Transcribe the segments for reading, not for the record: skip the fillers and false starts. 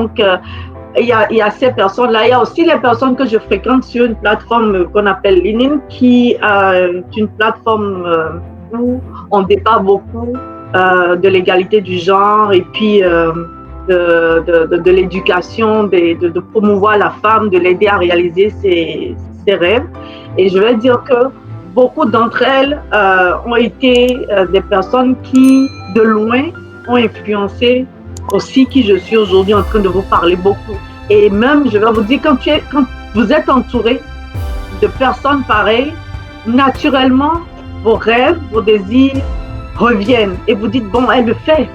Donc, il y a ces personnes-là. Il y a aussi les personnes que je fréquente sur une plateforme qu'on appelle LinkedIn, qui est une plateforme où on débat beaucoup de l'égalité du genre et puis de l'éducation, de promouvoir la femme, de l'aider à réaliser ses rêves. Et je vais dire que beaucoup d'entre elles ont été des personnes qui, de loin, ont influencé aussi qui je suis aujourd'hui en train de vous parler beaucoup. Et même, je vais vous dire, quand vous êtes entouré de personnes pareilles, naturellement, vos rêves, vos désirs reviennent. Et vous dites, bon, elle le fait.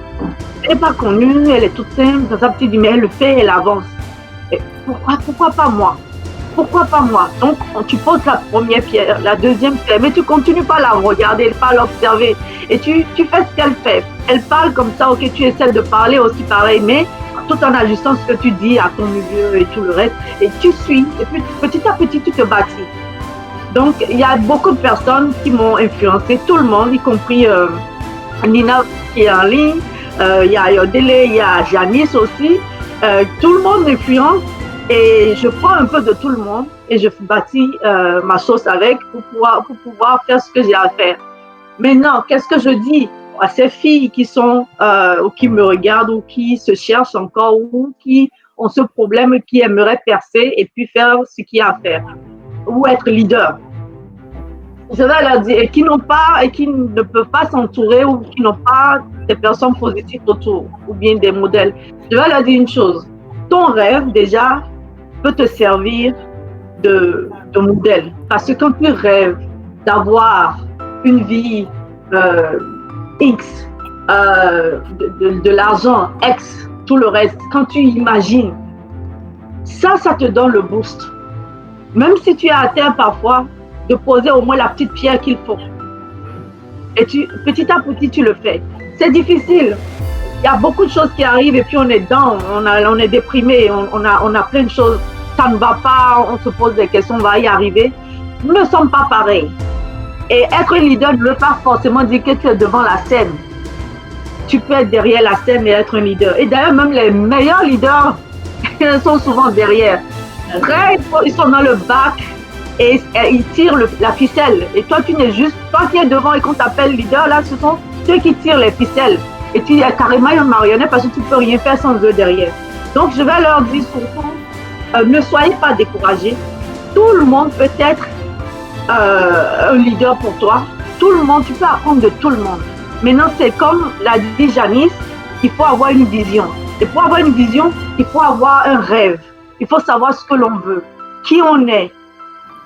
Elle n'est pas connue, elle est toute simple, ça petit dit, mais elle le fait, elle avance. Et pourquoi pas moi? Pourquoi pas moi? Donc, tu poses la première pierre, la deuxième pierre, mais tu continues pas à la regarder, pas à l'observer. Et tu fais ce qu'elle fait. Elle parle comme ça, ok, tu essaies de parler aussi pareil, mais tout en ajustant ce que tu dis à ton milieu et tout le reste. Et tu suis, et puis petit à petit, tu te bâtis. Donc, il y a beaucoup de personnes qui m'ont influencé, tout le monde, y compris Nina qui est en ligne, il y a Yodele, il y a Janice aussi. Tout le monde m'influence. Et je prends un peu de tout le monde et je bâtis ma sauce avec pour pouvoir faire ce que j'ai à faire. Maintenant, qu'est-ce que je dis à ces filles qui sont ou qui me regardent ou qui se cherchent encore ou qui ont ce problème, qui aimeraient percer et puis faire ce qu'il y a à faire ou être leader? Je vais leur dire, et qui ne peuvent pas s'entourer ou qui n'ont pas des personnes positives autour ou bien des modèles. Je vais leur dire une chose. Ton rêve, déjà, peut te servir de modèle. Parce que quand tu rêves d'avoir une vie X, de l'argent X, tout le reste, quand tu imagines, ça te donne le boost. Même si tu es à terre parfois, de poser au moins la petite pierre qu'il faut. Et petit à petit, tu le fais. C'est difficile. Il y a beaucoup de choses qui arrivent et puis on est dedans, on est déprimé, on a plein de choses. Ça ne va pas, on se pose des questions, on va y arriver. Nous ne sommes pas pareils. Et être un leader ne veut pas forcément dire que tu es devant la scène. Tu peux être derrière la scène et être un leader. Et d'ailleurs, même les meilleurs leaders sont souvent derrière. Après, ils sont dans le bac et ils tirent la ficelle. Et toi, tu n'es juste, toi qui es devant et qu'on t'appelle leader, là, ce sont ceux qui tirent les ficelles. Et tu es carrément une marionnette parce que tu ne peux rien faire sans eux derrière. Donc, je vais leur dire surtout, ne soyez pas découragés. Tout le monde peut être un leader pour toi. Tout le monde, tu peux apprendre de tout le monde. Maintenant, c'est comme l'a dit Janice, il faut avoir une vision. Et pour avoir une vision, il faut avoir un rêve. Il faut savoir ce que l'on veut, qui on est.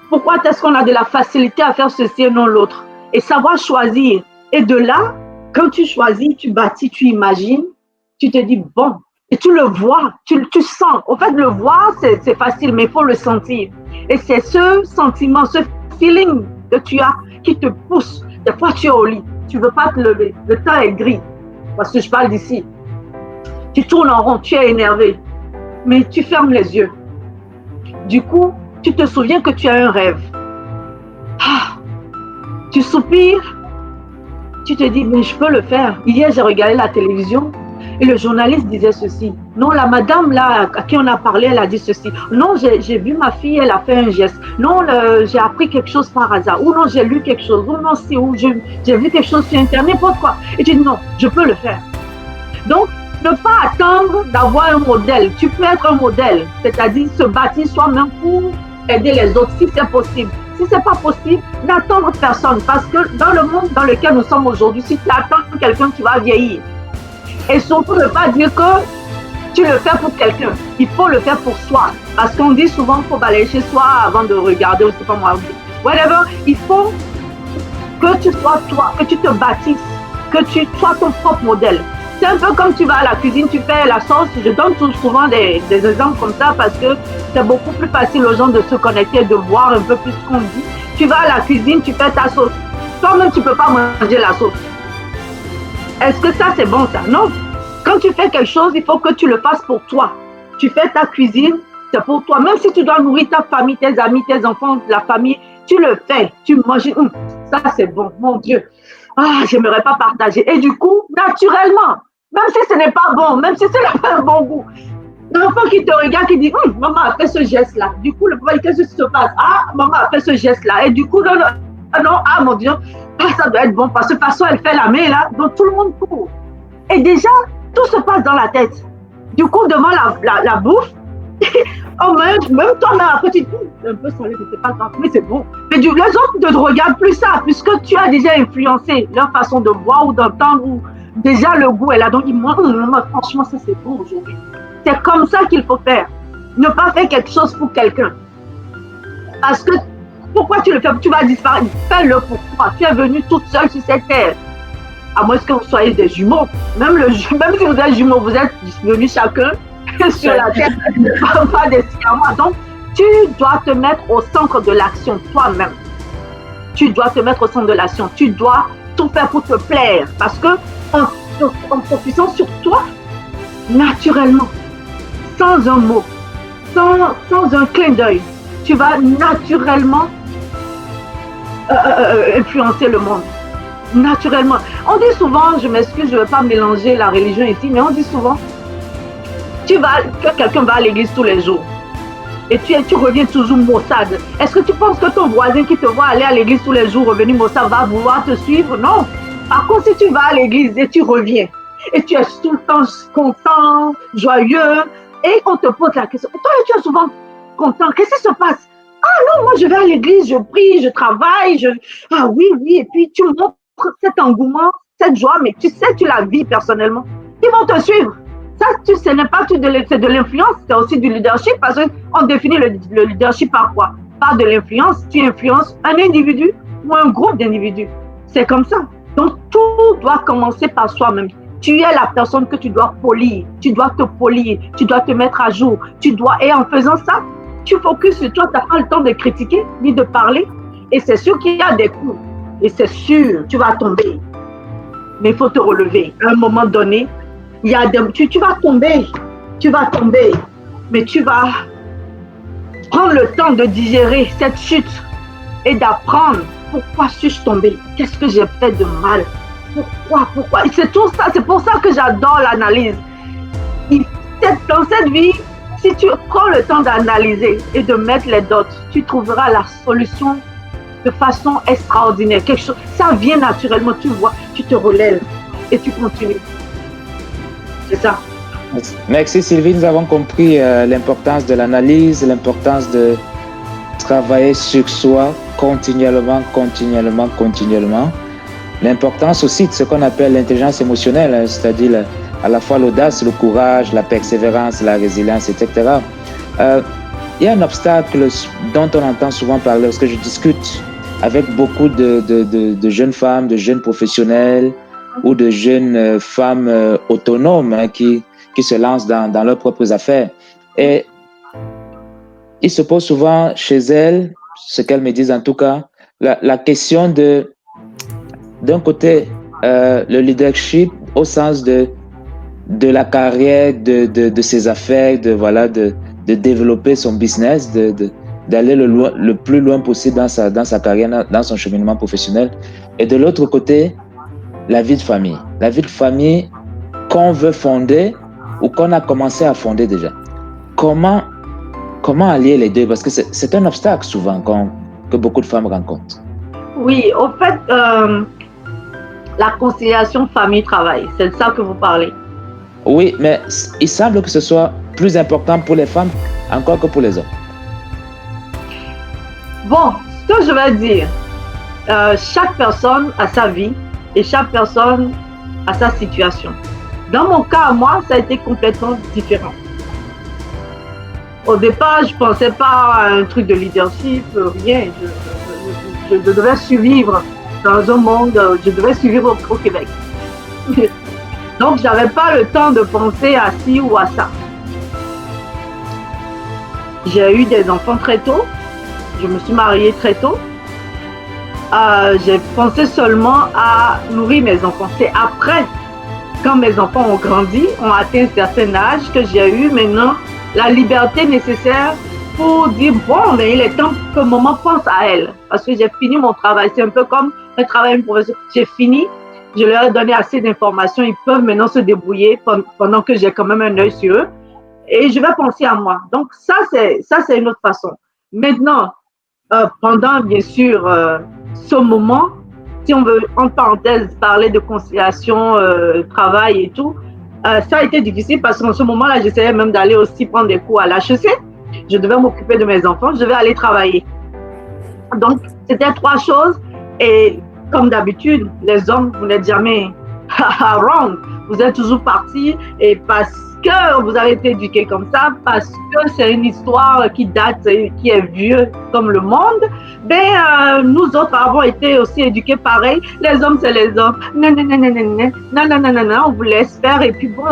Pourquoi est-ce qu'on a de la facilité à faire ceci et non l'autre? Et savoir choisir. Et de là, quand tu choisis, tu bâtis, tu imagines, tu te dis, bon, et tu le vois, tu sens. En fait, le voir, c'est facile, mais il faut le sentir. Et c'est ce sentiment, ce feeling que tu as qui te pousse. Des fois, tu es au lit, tu ne veux pas te lever, le temps est gris, parce que je parle d'ici. Tu tournes en rond, tu es énervé, mais tu fermes les yeux. Du coup, tu te souviens que tu as un rêve. Ah, tu soupires, tu te dis, mais je peux le faire. Hier, j'ai regardé la télévision et le journaliste disait ceci. Non, la madame là, à qui on a parlé, elle a dit ceci. Non, j'ai vu ma fille, elle a fait un geste. Non, j'ai appris quelque chose par hasard. Ou non, j'ai lu quelque chose. Ou non, j'ai vu quelque chose sur Internet, n'importe quoi. Et tu dis, non, je peux le faire. Donc, ne pas attendre d'avoir un modèle. Tu peux être un modèle, c'est-à-dire se bâtir soi-même pour aider les autres si c'est possible. Si ce n'est pas possible, n'attendre personne. Parce que dans le monde dans lequel nous sommes aujourd'hui, si tu attends quelqu'un, tu vas vieillir. Et surtout, ne pas dire que tu le fais pour quelqu'un. Il faut le faire pour soi. Parce qu'on dit souvent qu'il faut balayer chez soi avant de regarder, ou c'est pas moi. Whatever, il faut que tu sois toi, que tu te bâtisses, que tu sois ton propre modèle. C'est un peu comme tu vas à la cuisine, tu fais la sauce. Je donne souvent des exemples comme ça parce que c'est beaucoup plus facile aux gens de se connecter, de voir un peu plus ce qu'on dit. Tu vas à la cuisine, tu fais ta sauce. Toi-même, tu ne peux pas manger la sauce. Est-ce que ça, c'est bon, ça? Non. Quand tu fais quelque chose, il faut que tu le fasses pour toi. Tu fais ta cuisine, c'est pour toi. Même si tu dois nourrir ta famille, tes amis, tes enfants, la famille, tu le fais. Tu manges. Ça, c'est bon, mon Dieu. Ah, j'aimerais pas partager. Et du coup, naturellement, même si ce n'est pas bon, même si ce n'est pas un bon goût, L'enfant qui te regarde, qui dit, maman a fait ce geste-là. Du coup, le papa dit, qu'est-ce qui se passe? Ah, maman a fait ce geste-là. Et du coup, non, non, non, ah mon Dieu, ah, ça doit être bon parce que de toute façon, elle fait la main là. Donc, tout le monde court. Et déjà, tout se passe dans la tête. Du coup, devant la bouffe, oh, même toi, là, après, tu dis, un peu salé, mais c'est pas grave, mais c'est bon. Mais les autres ne te regardent plus ça, puisque tu as déjà influencé leur façon de boire ou d'entendre, ou déjà le goût est là. Donc, moi, franchement, ça c'est bon aujourd'hui. C'est comme ça qu'il faut faire. Ne pas faire quelque chose pour quelqu'un. Parce que pourquoi tu le fais? Tu vas disparaître. Fais-le pour toi. Tu es venu toute seule sur cette terre. À moins que vous soyez des jumeaux. Même si vous êtes jumeaux, vous êtes venus chacun sur la terre, pas des siamois. Donc, tu dois te mettre au centre de l'action toi-même. Tu dois te mettre au centre de l'action. Tu dois tout faire pour te plaire. Parce que en focusant sur toi, naturellement, sans un mot, sans un clin d'œil, tu vas naturellement influencer le monde. Naturellement. On dit souvent, je m'excuse, je ne veux pas mélanger la religion ici, mais on dit souvent que quelqu'un va à l'église tous les jours et tu reviens toujours maussade. Est-ce que tu penses que ton voisin qui te voit aller à l'église tous les jours, revenir maussade, va vouloir te suivre? Non. Par contre, si tu vas à l'église et tu reviens et tu es tout le temps content, joyeux, et on te pose la question, toi tu es souvent content, qu'est-ce qui se passe? Ah non, moi je vais à l'église, je prie, je travaille, ah oui, et puis tu montres cet engouement, cette joie, mais tu sais, tu la vis personnellement. Ils vont te suivre. Ça, ce n'est pas tout c'est de l'influence, c'est aussi du leadership, parce qu'on définit le leadership par quoi? Par de l'influence. Tu influences un individu ou un groupe d'individus. C'est comme ça. Donc, tout doit commencer par soi-même. Tu es la personne que tu dois polir. Tu dois te polir. Tu dois te mettre à jour. Et en faisant ça, tu focuses sur toi. Tu n'as pas le temps de critiquer ni de parler. Et c'est sûr qu'il y a des coups. Et c'est sûr, tu vas tomber. Mais il faut te relever. À un moment donné, tu vas tomber. Tu vas tomber. Mais tu vas prendre le temps de digérer cette chute et d'apprendre pourquoi suis-je tombée. Qu'est-ce que j'ai fait de mal? Pourquoi? C'est tout ça. C'est pour ça que j'adore l'analyse. Dans cette vie, si tu prends le temps d'analyser et de mettre les dots, tu trouveras la solution de façon extraordinaire. Quelque chose, ça vient naturellement, tu vois, tu te relèves et tu continues. C'est ça. Merci Sylvie, nous avons compris l'importance de l'analyse, l'importance de travailler sur soi continuellement. L'importance aussi de ce qu'on appelle l'intelligence émotionnelle, c'est-à-dire à la fois l'audace, le courage, la persévérance, la résilience, etc. Il y a un obstacle dont on entend souvent parler lorsque je discute avec beaucoup de jeunes femmes, de jeunes professionnels ou de jeunes femmes autonomes qui se lancent dans leurs propres affaires. Et il se pose souvent chez elles, ce qu'elles me disent en tout cas, la question d'un côté, le leadership au sens de la carrière, de ses affaires, de développer son business, d'aller le plus loin possible dans sa carrière, dans son cheminement professionnel. Et de l'autre côté, la vie de famille. La vie de famille qu'on veut fonder ou qu'on a commencé à fonder déjà. Comment allier les deux? Parce que c'est un obstacle souvent que beaucoup de femmes rencontrent. Oui, au fait, la conciliation famille-travail, c'est de ça que vous parlez. Oui, mais il semble que ce soit plus important pour les femmes encore que pour les hommes. Bon, ce que je vais dire, chaque personne a sa vie et chaque personne a sa situation. Dans mon cas, moi, ça a été complètement différent. Au départ, je ne pensais pas à un truc de leadership, rien. Je devais survivre dans un monde, je devais survivre au Québec. Donc, je n'avais pas le temps de penser à ci ou à ça. J'ai eu des enfants très tôt. Je me suis mariée très tôt. J'ai pensé seulement à nourrir mes enfants. C'est après, quand mes enfants ont grandi, ont atteint un certain âge, que j'ai eu maintenant la liberté nécessaire pour dire, bon, mais il est temps que maman pense à elle. Parce que j'ai fini mon travail. C'est un peu comme un travail professionnel. J'ai fini. Je leur ai donné assez d'informations. Ils peuvent maintenant se débrouiller pendant que j'ai quand même un œil sur eux. et je vais penser à moi. Donc, ça, c'est une autre façon. Maintenant, pendant, bien sûr, ce moment, si on veut, en parenthèse, parler de conciliation, travail et tout, ça a été difficile parce qu'en ce moment-là, j'essayais même d'aller aussi prendre des cours à l'HEC. Je devais m'occuper de mes enfants, je devais aller travailler. Donc, c'était 3 choses. Et comme d'habitude, les hommes, vous n'êtes jamais wrong. Vous êtes toujours partis et parce que vous avez été éduqués comme ça, parce que c'est une histoire qui date, qui est vieux comme le monde, nous autres avons été aussi éduqués pareil. Les hommes, c'est les hommes. Non, on vous laisse faire et puis bon,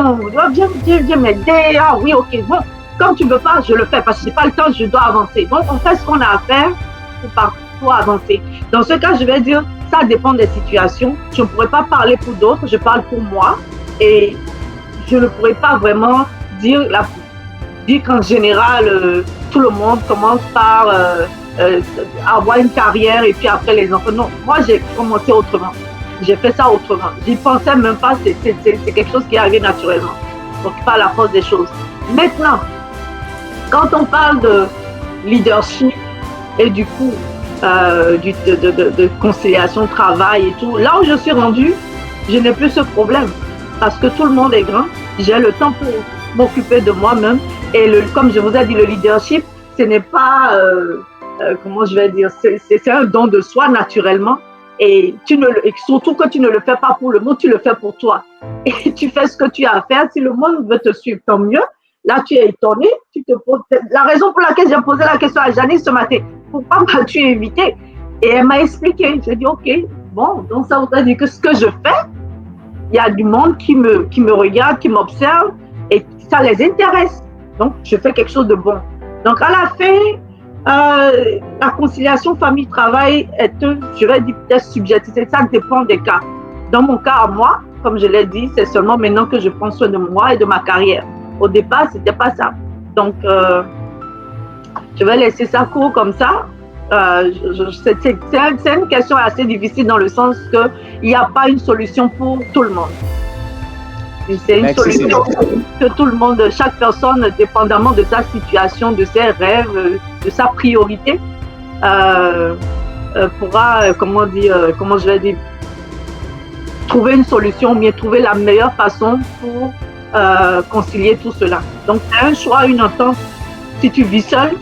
viens m'aider. Ah oui, ok, bon, quand tu veux pas, je le fais parce que j'ai pas le temps, je dois avancer. Donc, on fait ce qu'on a à faire pour avancer. Dans ce cas, je vais dire, ça dépend des situations. Je ne pourrais pas parler pour d'autres, je parle pour moi et je ne pourrais pas vraiment dire qu'en général, tout le monde commence par avoir une carrière et puis après les enfants. Non, moi j'ai commencé autrement. J'ai fait ça autrement. J'y pensais même pas, c'est quelque chose qui est arrivé naturellement. Donc par la force des choses. Maintenant, quand on parle de leadership et du coup de conciliation, travail et tout, là où je suis rendue, je n'ai plus ce problème. Parce que tout le monde est grand, j'ai le temps pour m'occuper de moi-même. Et comme je vous ai dit, le leadership, ce n'est pas, comment je vais dire, c'est un don de soi naturellement. Et surtout que tu ne le fais pas pour le monde, tu le fais pour toi. Et tu fais ce que tu as à faire. Si le monde veut te suivre, tant mieux. Là, tu es étonné. La raison pour laquelle j'ai posé la question à Janice ce matin, pourquoi m'as-tu invité? Et elle m'a expliqué. J'ai dit, OK, bon, donc ça voudrait dire que ce que je fais, il y a du monde qui me regarde, qui m'observe et ça les intéresse. Donc, je fais quelque chose de bon. Donc, à la fin, la conciliation famille-travail est, je vais dire, peut-être subjective. Ça dépend des cas. Dans mon cas à moi, comme je l'ai dit, c'est seulement maintenant que je prends soin de moi et de ma carrière. Au départ, ce n'était pas ça. Donc, je vais laisser ça court comme ça. C'est une question assez difficile dans le sens qu'il n'y a pas une solution pour tout le monde. C'est une solution que tout le monde, chaque personne, dépendamment de sa situation, de ses rêves, de sa priorité, pourra, comment je vais dire, trouver une solution, bien trouver la meilleure façon pour concilier tout cela. Donc, c'est un choix, une entente. Si tu vis seul,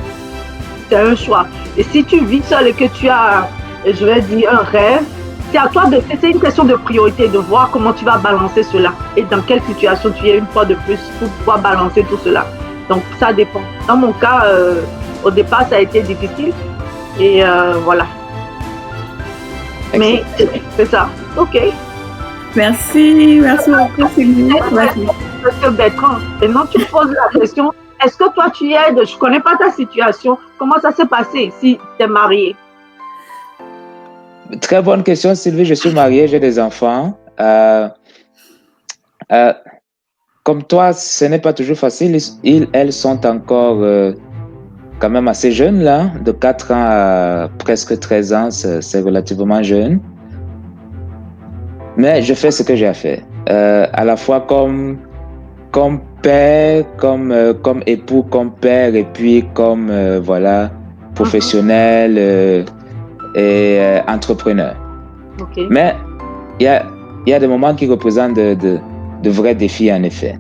c'est un choix. Et si tu vis seul et que tu as, je vais dire, un rêve, c'est à toi c'est une question de priorité, de voir comment tu vas balancer cela et dans quelle situation tu es une fois de plus pour pouvoir balancer tout cela. Donc, ça dépend. Dans mon cas, au départ, ça a été difficile et voilà. Mais c'est ça. OK. Merci beaucoup, Sylvie. Monsieur Bertrand, maintenant tu me poses la question. Est-ce que toi, tu aides? Je ne connais pas ta situation. Comment ça s'est passé si tu es marié? Très bonne question, Sylvie. Je suis marié, j'ai des enfants. Comme toi, ce n'est pas toujours facile. Elles sont encore quand même assez jeunes, là. De 4 ans à presque 13 ans, c'est relativement jeune. Mais je fais ce que j'ai à faire. À la fois comme père, comme époux, comme père, et puis comme professionnel et entrepreneur. Okay. Mais il y a des moments qui représentent de vrais défis, en effet.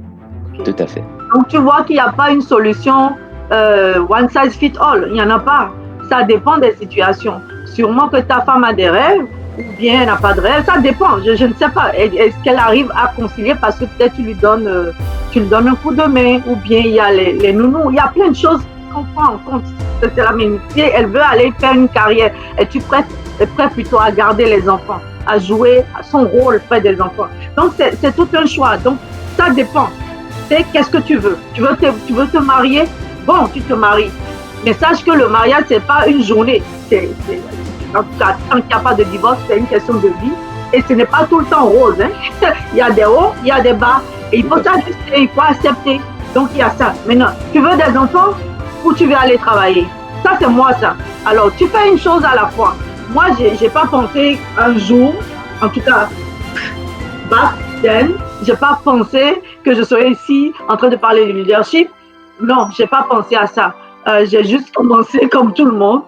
Okay. Tout à fait. Donc tu vois qu'il n'y a pas une solution one size fit all. Il n'y en a pas. Ça dépend des situations. Sûrement que ta femme a des rêves, ou bien elle n'a pas de rêve. Ça dépend. Je ne sais pas. Est-ce qu'elle arrive à concilier parce que peut-être tu lui donnes un coup de main, ou bien il y a les nounous. Il y a plein de choses qu'on prend en compte. C'est la même. Si elle veut aller faire une carrière, es-tu prête plutôt à garder les enfants, à jouer son rôle près des enfants? Donc c'est tout un choix. Donc ça dépend. C'est qu'est-ce que tu veux? Tu veux te marier? Bon, tu te maries. Mais sache que le mariage, c'est pas une journée. En tout cas, tant qu'il n'y a pas de divorce, c'est une question de vie. Et ce n'est pas tout le temps rose. Hein? Il y a des hauts, il y a des bas. Et il faut s'ajuster, il faut accepter. Donc il y a ça. Maintenant, tu veux des enfants ou tu veux aller travailler? Ça, c'est moi, ça. Alors, tu fais une chose à la fois. Moi, j'ai pas pensé un jour, en tout cas, back then, j'ai pas pensé que je serais ici en train de parler de leadership Non, j'ai pas pensé à ça. J'ai juste commencé comme tout le monde,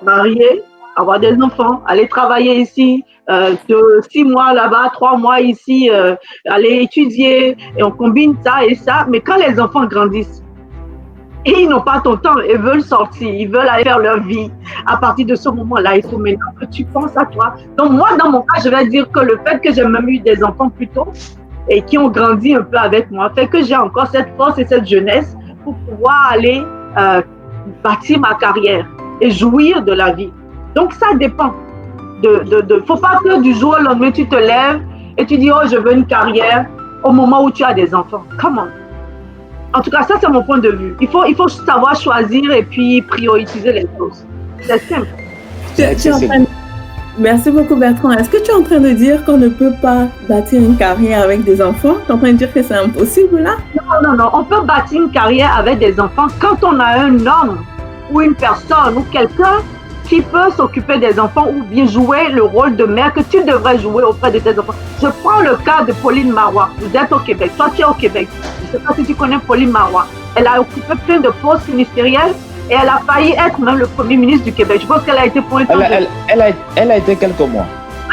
mariée, avoir des enfants, aller travailler ici, 6 mois là-bas, 3 mois ici, aller étudier, et on combine ça et ça. Mais quand les enfants grandissent, et ils n'ont pas ton temps, ils veulent sortir, ils veulent aller faire leur vie. À partir de ce moment-là, il faut maintenant que tu penses à toi. Donc moi, dans mon cas, je vais dire que le fait que j'ai même eu des enfants plus tôt et qui ont grandi un peu avec moi fait que j'ai encore cette force et cette jeunesse pour pouvoir aller bâtir ma carrière et jouir de la vie. Donc ça dépend. Faut pas que du jour au lendemain, tu te lèves et tu dis, oh, je veux une carrière au moment où tu as des enfants. Come on. En tout cas, ça, c'est mon point de vue. Il faut savoir choisir et puis prioriser les choses. C'est simple. Merci beaucoup, Bertrand. Est-ce que tu es en train de dire qu'on ne peut pas bâtir une carrière avec des enfants? Tu es en train de dire que c'est impossible, là? Non. On peut bâtir une carrière avec des enfants quand on a un homme ou une personne ou quelqu'un qui peut s'occuper des enfants ou bien jouer le rôle de mère que tu devrais jouer auprès de tes enfants. Je prends le cas de Pauline Marois. Vous êtes au Québec. Toi, tu es au Québec. Je ne sais pas si tu connais Pauline Marois. Elle a occupé plein de postes ministériels et elle a failli être même le premier ministre du Québec. Je pense qu'elle a été pointée. Elle a été quelques mois.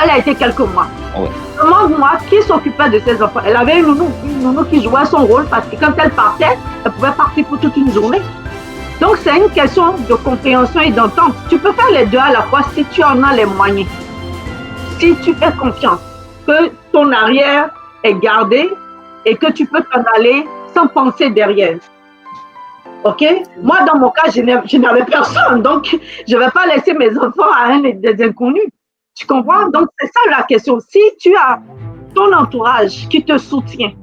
Elle a été quelques mois. Oui. Demande-moi qui s'occupait de ses enfants. Elle avait une nounou qui jouait son rôle parce que quand elle partait, elle pouvait partir pour toute une journée. Donc, c'est une question de compréhension et d'entente. Tu peux faire les deux à la fois si tu en as les moyens. Si tu fais confiance que ton arrière est gardé et que tu peux t'en aller sans penser derrière. OK? Moi, dans mon cas, je n'avais personne. Donc, je ne vais pas laisser mes enfants à des inconnus. Tu comprends? Donc, c'est ça la question. Si tu as ton entourage qui te soutient,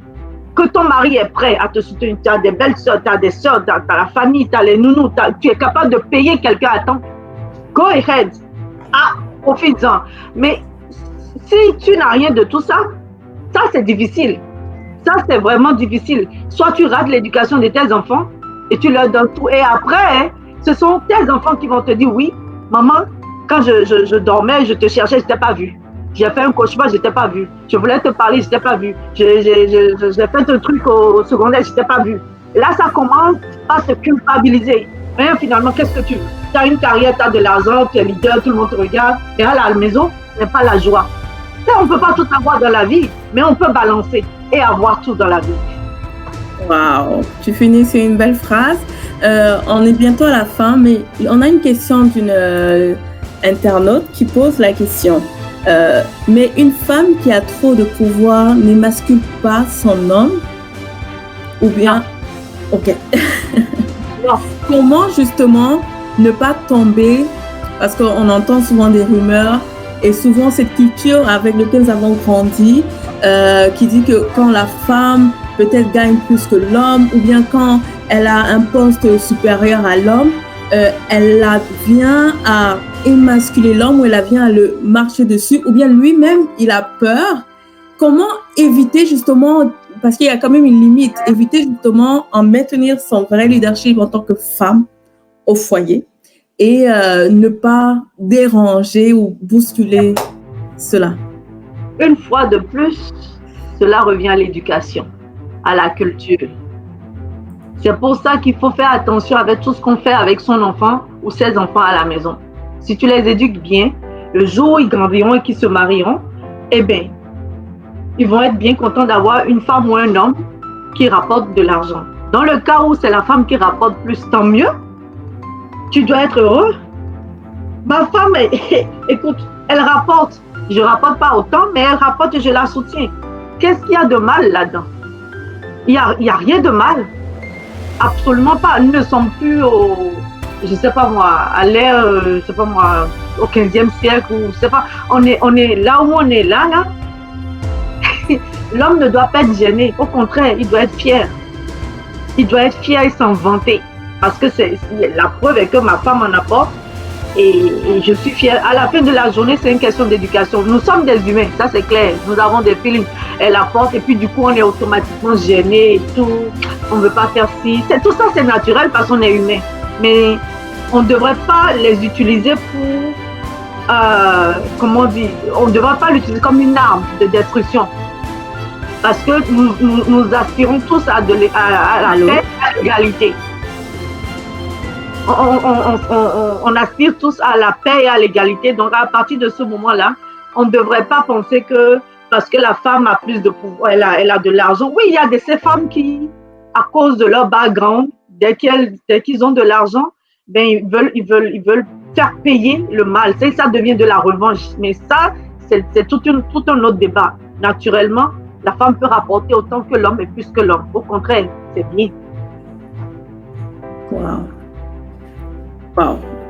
que ton mari est prêt à te soutenir, tu as des belles soeurs, tu as des soeurs, tu as la famille, tu as les nounous, tu es capable de payer quelqu'un à temps, go ahead. Profites-en. Mais si tu n'as rien de tout ça, ça c'est difficile. Ça c'est vraiment difficile. Soit tu rates l'éducation de tes enfants et tu leur donnes tout. Et après, ce sont tes enfants qui vont te dire, oui, maman, quand je dormais, je te cherchais, je ne t'ai pas vu. J'ai fait un cauchemar, je ne t'ai pas vu. Je voulais te parler, je ne t'ai pas vu. J'ai fait un truc au secondaire, je ne t'ai pas vu. Et là, ça commence à te culpabiliser. Mais finalement, qu'est-ce que tu veux? Tu as une carrière, tu as de l'argent, tu es leader, tout le monde te regarde. Et à la maison, ce n'est pas la joie. Ça, on ne peut pas tout avoir dans la vie, mais on peut balancer et avoir tout dans la vie. Wow, tu finis sur une belle phrase. On est bientôt à la fin, mais on a une question d'une internaute qui pose la question. Mais une femme qui a trop de pouvoir n'émascule pas son homme? Ou bien... Ok. Comment justement ne pas tomber, parce qu'on entend souvent des rumeurs, et souvent cette culture avec laquelle nous avons grandi, qui dit que quand la femme peut-être gagne plus que l'homme, ou bien quand elle a un poste supérieur à l'homme, elle vient à émasculer l'homme ou elle vient à le marcher dessus, ou bien lui-même, il a peur. Comment éviter justement, parce qu'il y a quand même une limite, éviter justement en maintenir son vrai leadership en tant que femme au foyer et ne pas déranger ou bousculer cela? Une fois de plus, cela revient à l'éducation, à la culture. C'est pour ça qu'il faut faire attention avec tout ce qu'on fait avec son enfant ou ses enfants à la maison. Si tu les éduques bien, le jour où ils grandiront et qu'ils se marieront, eh bien, ils vont être bien contents d'avoir une femme ou un homme qui rapporte de l'argent. Dans le cas où c'est la femme qui rapporte plus, tant mieux. Tu dois être heureux. Ma femme, écoute, elle rapporte. Je ne rapporte pas autant, mais elle rapporte et je la soutiens. Qu'est-ce qu'il y a de mal là-dedans? Il n'y a rien de mal. Absolument pas. Nous ne sommes plus je sais pas moi, à l'ère, je sais pas moi, au 15e siècle, ou je sais pas. On est là où on est là. L'homme ne doit pas être gêné. Au contraire, il doit être fier. Il doit être fier et s'en vanter. Parce que la preuve est que ma femme en apporte et je suis fière. À la fin de la journée, c'est une question d'éducation. Nous sommes des humains, ça c'est clair. Nous avons des feelings. Elle apporte et puis du coup, on est automatiquement gêné et tout. On ne veut pas faire ci. Tout ça, c'est naturel parce qu'on est humain. Mais on ne devrait pas les utiliser pour, comment on dit, on ne devrait pas l'utiliser comme une arme de destruction. Parce que nous aspirons tous à la paix, à l'égalité. on aspire tous à la paix et à l'égalité. Donc, à partir de ce moment-là, on ne devrait pas penser que parce que la femme a plus de pouvoir, elle a de l'argent. Oui, il y a ces femmes qui, à cause de leur background, dès qu'ils ont de l'argent, ben, ils veulent faire payer le mal. Ça devient de la revanche. Mais ça, c'est tout un autre débat. Naturellement, la femme peut rapporter autant que l'homme et plus que l'homme. Au contraire, c'est bien. Wow.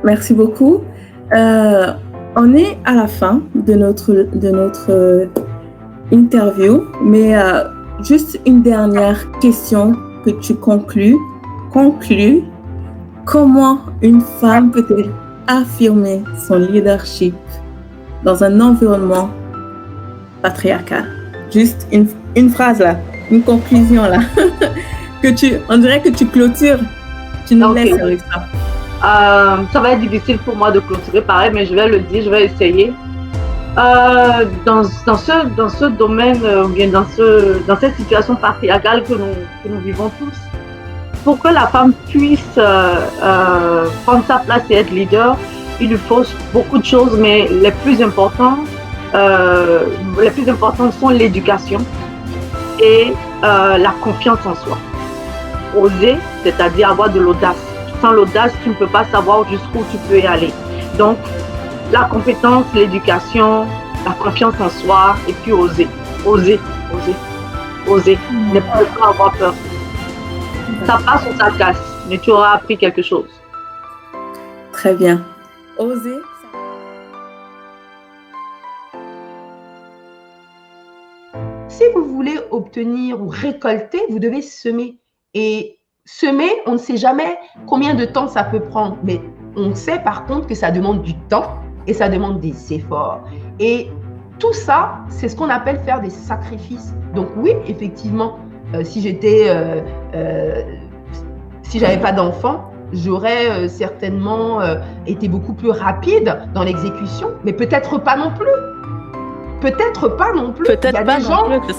Merci beaucoup. On est à la fin de notre interview, mais juste une dernière question que tu conclues. Comment une femme peut-elle affirmer son leadership dans un environnement patriarcal? Juste une phrase là, une conclusion là, on dirait que tu clôtures, tu nous laisses avec ça. Ça va être difficile pour moi de clôturer pareil, mais je vais le dire, je vais essayer. Dans ce domaine, bien dans cette situation patriarcale que nous vivons tous, pour que la femme puisse prendre sa place et être leader, il lui faut beaucoup de choses, mais les plus importantes sont l'éducation et la confiance en soi. Oser, c'est-à-dire avoir de l'audace. Sans l'audace, tu ne peux pas savoir jusqu'où tu peux y aller. Donc, la compétence, l'éducation, la confiance en soi et puis oser. Ne pas avoir peur. Ça passe ou ça casse, mais tu auras appris quelque chose. Très bien. Oser. Si vous voulez obtenir ou récolter, vous devez semer. Et semer, on ne sait jamais combien de temps ça peut prendre, mais on sait par contre que ça demande du temps et ça demande des efforts. Et tout ça, c'est ce qu'on appelle faire des sacrifices. Donc oui, effectivement, si j'avais pas d'enfant, j'aurais certainement été beaucoup plus rapide dans l'exécution, mais peut-être pas non plus. Il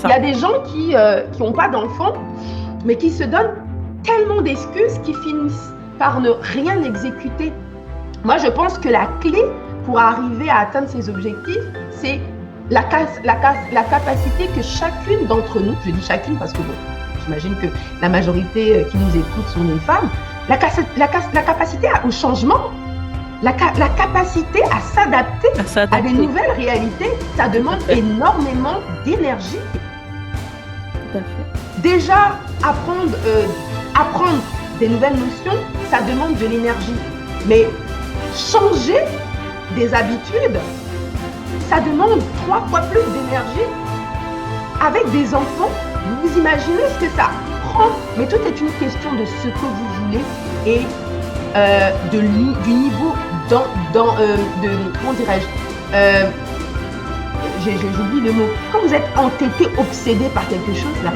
y a des gens qui n'ont pas d'enfants, mais qui se donnent tellement d'excuses qui finissent par ne rien exécuter. Moi, je pense que la clé pour arriver à atteindre ces objectifs, c'est la capacité que chacune d'entre nous, je dis chacune parce que bon, j'imagine que la majorité qui nous écoute sont des femmes, la capacité au changement, la capacité à s'adapter à des nouvelles réalités, ça demande énormément d'énergie. Tout à fait. Déjà, apprendre des nouvelles notions, ça demande de l'énergie. Mais changer des habitudes, ça demande 3 fois plus d'énergie. Avec des enfants, vous imaginez ce que ça prend. Mais tout est une question de ce que vous voulez et du niveau comment dirais-je, j'oublie le mot. Quand vous êtes entêté, obsédé par quelque chose, là,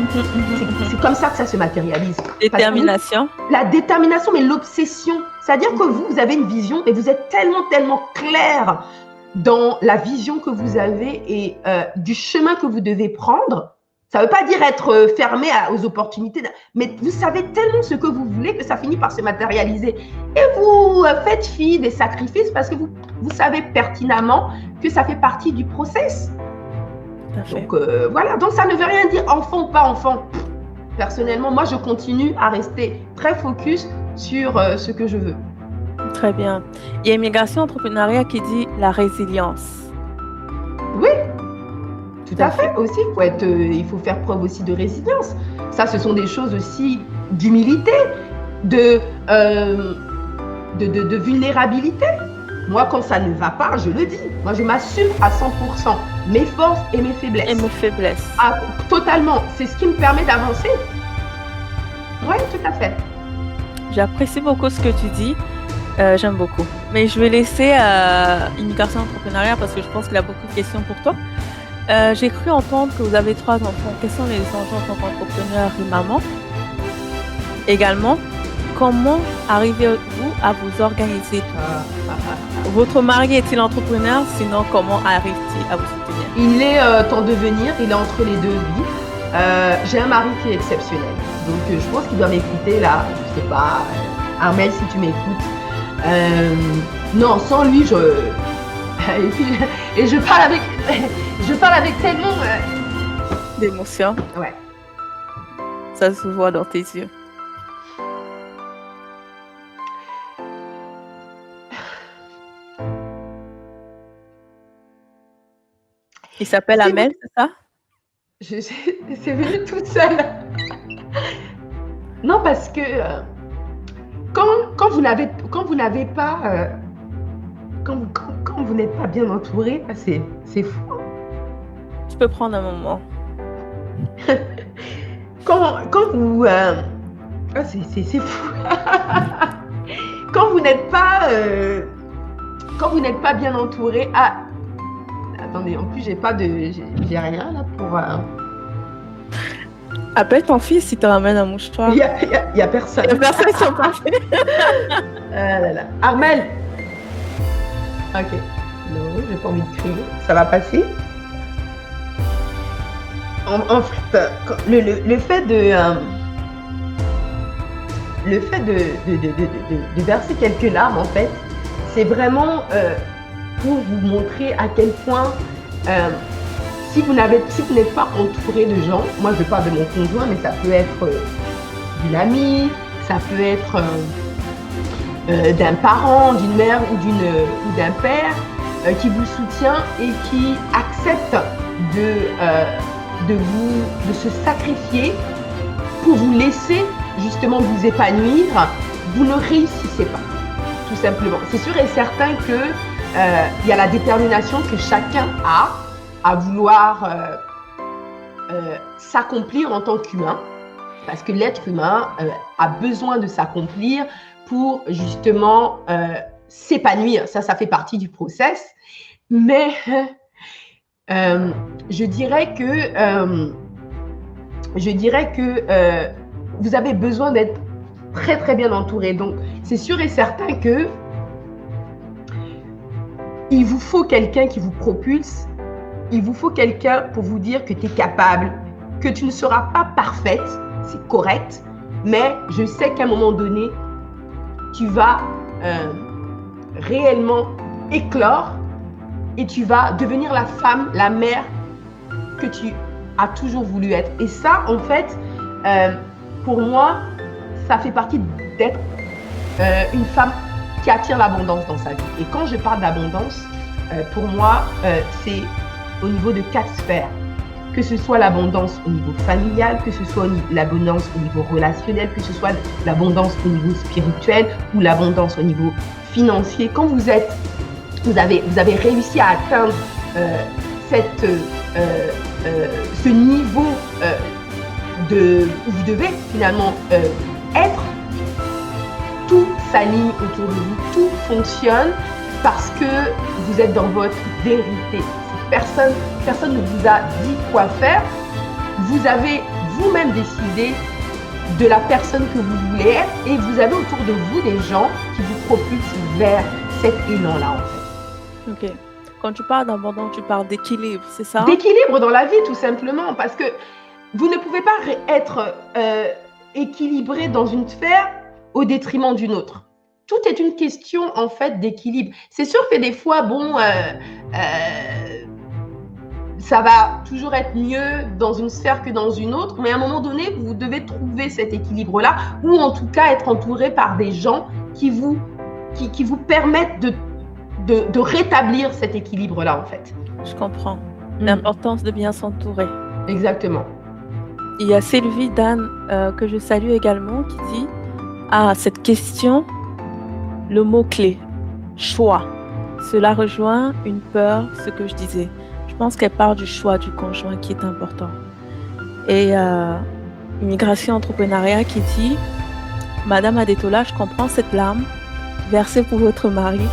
c'est comme ça que ça se matérialise. Détermination. La détermination, mais l'obsession. C'est-à-dire que vous avez une vision et vous êtes tellement clair dans la vision que vous avez et du chemin que vous devez prendre. Ça ne veut pas dire être fermé aux opportunités, mais vous savez tellement ce que vous voulez que ça finit par se matérialiser. Et vous faites fi des sacrifices parce que vous savez pertinemment que ça fait partie du process. Donc voilà, donc ça ne veut rien dire enfant ou pas enfant. Personnellement, moi je continue à rester très focus sur ce que je veux. Très bien. Il y a Immigration Entrepreneuriat qui dit la résilience. Oui. Tout à fait aussi, il faut faire preuve aussi de résilience. Ça, ce sont des choses aussi d'humilité, de vulnérabilité. Moi, quand ça ne va pas, je le dis. Moi, je m'assume à 100%, mes forces et mes faiblesses. Ah, totalement. C'est ce qui me permet d'avancer. Oui, tout à fait. J'apprécie beaucoup ce que tu dis. J'aime beaucoup. Mais je vais laisser Immigration Entrepreneuriat parce que je pense qu'il y a beaucoup de questions pour toi. J'ai cru entendre que vous avez 3 enfants. Quels sont les enjeux en tant qu'entrepreneur et maman? Également, comment arrivez-vous à vous organiser? Votre mari est-il entrepreneur? Sinon, comment arrive-t-il à vous soutenir? Il est en devenir, il est entre les deux vies. J'ai un mari qui est exceptionnel. Donc, je pense qu'il doit m'écouter là. Je sais pas, Armel, si tu m'écoutes. Non, sans lui, et je parle avec tellement d'émotion. Ouais. Ça se voit dans tes yeux. Il s'appelle Amel, c'est ça? C'est venu toute seule. Non, parce que quand vous n'avez pas, quand vous n'êtes pas bien entouré, c'est fou. Tu peux prendre un moment. Quand vous, c'est fou. Quand vous n'êtes pas bien entouré, attendez, en plus j'ai rien là pour. Appelle ton fils s'il te ramène un mouchoir. Il y a personne. Il y a personne qui sont passés. Armel. Ok. Non, j'ai pas envie de crier. Ça va passer. En fait, le fait de verser quelques larmes, en fait, c'est vraiment pour vous montrer à quel point si vous n'êtes pas entouré de gens, moi je parle de mon conjoint, mais ça peut être d'une amie, ça peut être d'un parent, d'une mère ou d'un père qui vous soutient et qui accepte de se sacrifier pour vous laisser justement vous épanouir, vous ne réussissez pas, tout simplement. C'est sûr et certain que il y a la détermination que chacun a à vouloir s'accomplir en tant qu'humain, parce que l'être humain a besoin de s'accomplir pour justement s'épanouir. Ça fait partie du process. Mais je dirais que vous avez besoin d'être très très bien entouré. Donc c'est sûr et certain que il vous faut quelqu'un qui vous propulse. Il vous faut quelqu'un pour vous dire que tu es capable, que tu ne seras pas parfaite, c'est correct, mais je sais qu'à un moment donné, tu vas réellement éclore et tu vas devenir la femme, la mère que tu as toujours voulu être. Et ça, en fait, pour moi, ça fait partie d'être une femme qui attire l'abondance dans sa vie. Et quand je parle d'abondance, pour moi, c'est au niveau de 4 sphères. Que ce soit l'abondance au niveau familial, que ce soit l'abondance au niveau relationnel, que ce soit l'abondance au niveau spirituel ou l'abondance au niveau financier. Quand vous avez réussi à atteindre ce niveau où vous devez finalement être, tout s'aligne autour de vous, tout fonctionne parce que vous êtes dans votre vérité. Personne ne vous a dit quoi faire. Vous avez vous-même décidé de la personne que vous voulez être et vous avez autour de vous des gens qui vous propulsent vers cet élan-là, en fait. Ok. Quand tu parles d'abondance, tu parles d'équilibre, c'est ça? D'équilibre dans la vie, tout simplement, parce que vous ne pouvez pas être équilibré dans une sphère au détriment d'une autre. Tout est une question, en fait, d'équilibre. C'est sûr que des fois, ça va toujours être mieux dans une sphère que dans une autre, mais à un moment donné, vous devez trouver cet équilibre-là, ou en tout cas être entouré par des gens qui vous permettent de rétablir cet équilibre-là, en fait. Je comprends. L'importance de bien s'entourer. Exactement. Il y a Sylvie Dan que je salue également qui dit cette question, le mot-clé, choix. Cela rejoint une peur, ce que je disais. Je pense qu'elle parle du choix du conjoint qui est important. Et Immigration Entrepreneuriat qui dit Madame Adetola, je comprends cette larme versée pour votre mari.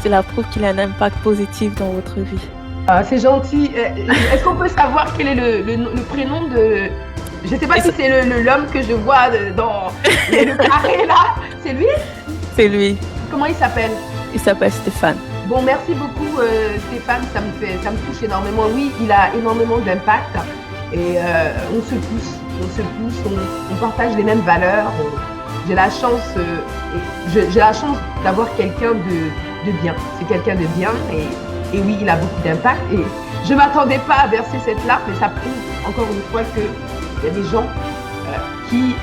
C'est la preuve qu'il a un impact positif dans votre vie. Ah, c'est gentil. Est-ce qu'on peut savoir quel est le prénom de... Je ne sais pas si c'est l'homme que je vois dans le carré là. C'est lui? C'est lui. Comment il s'appelle? Il s'appelle Stéphane. Bon, merci beaucoup Stéphane, ça me touche énormément. Oui, il a énormément d'impact et on se pousse, on partage les mêmes valeurs. j'ai la chance, j'ai la chance d'avoir quelqu'un de bien. C'est quelqu'un de bien et oui, il a beaucoup d'impact. Et je ne m'attendais pas à verser cette larme, mais ça prouve encore une fois qu'il y a des gens qui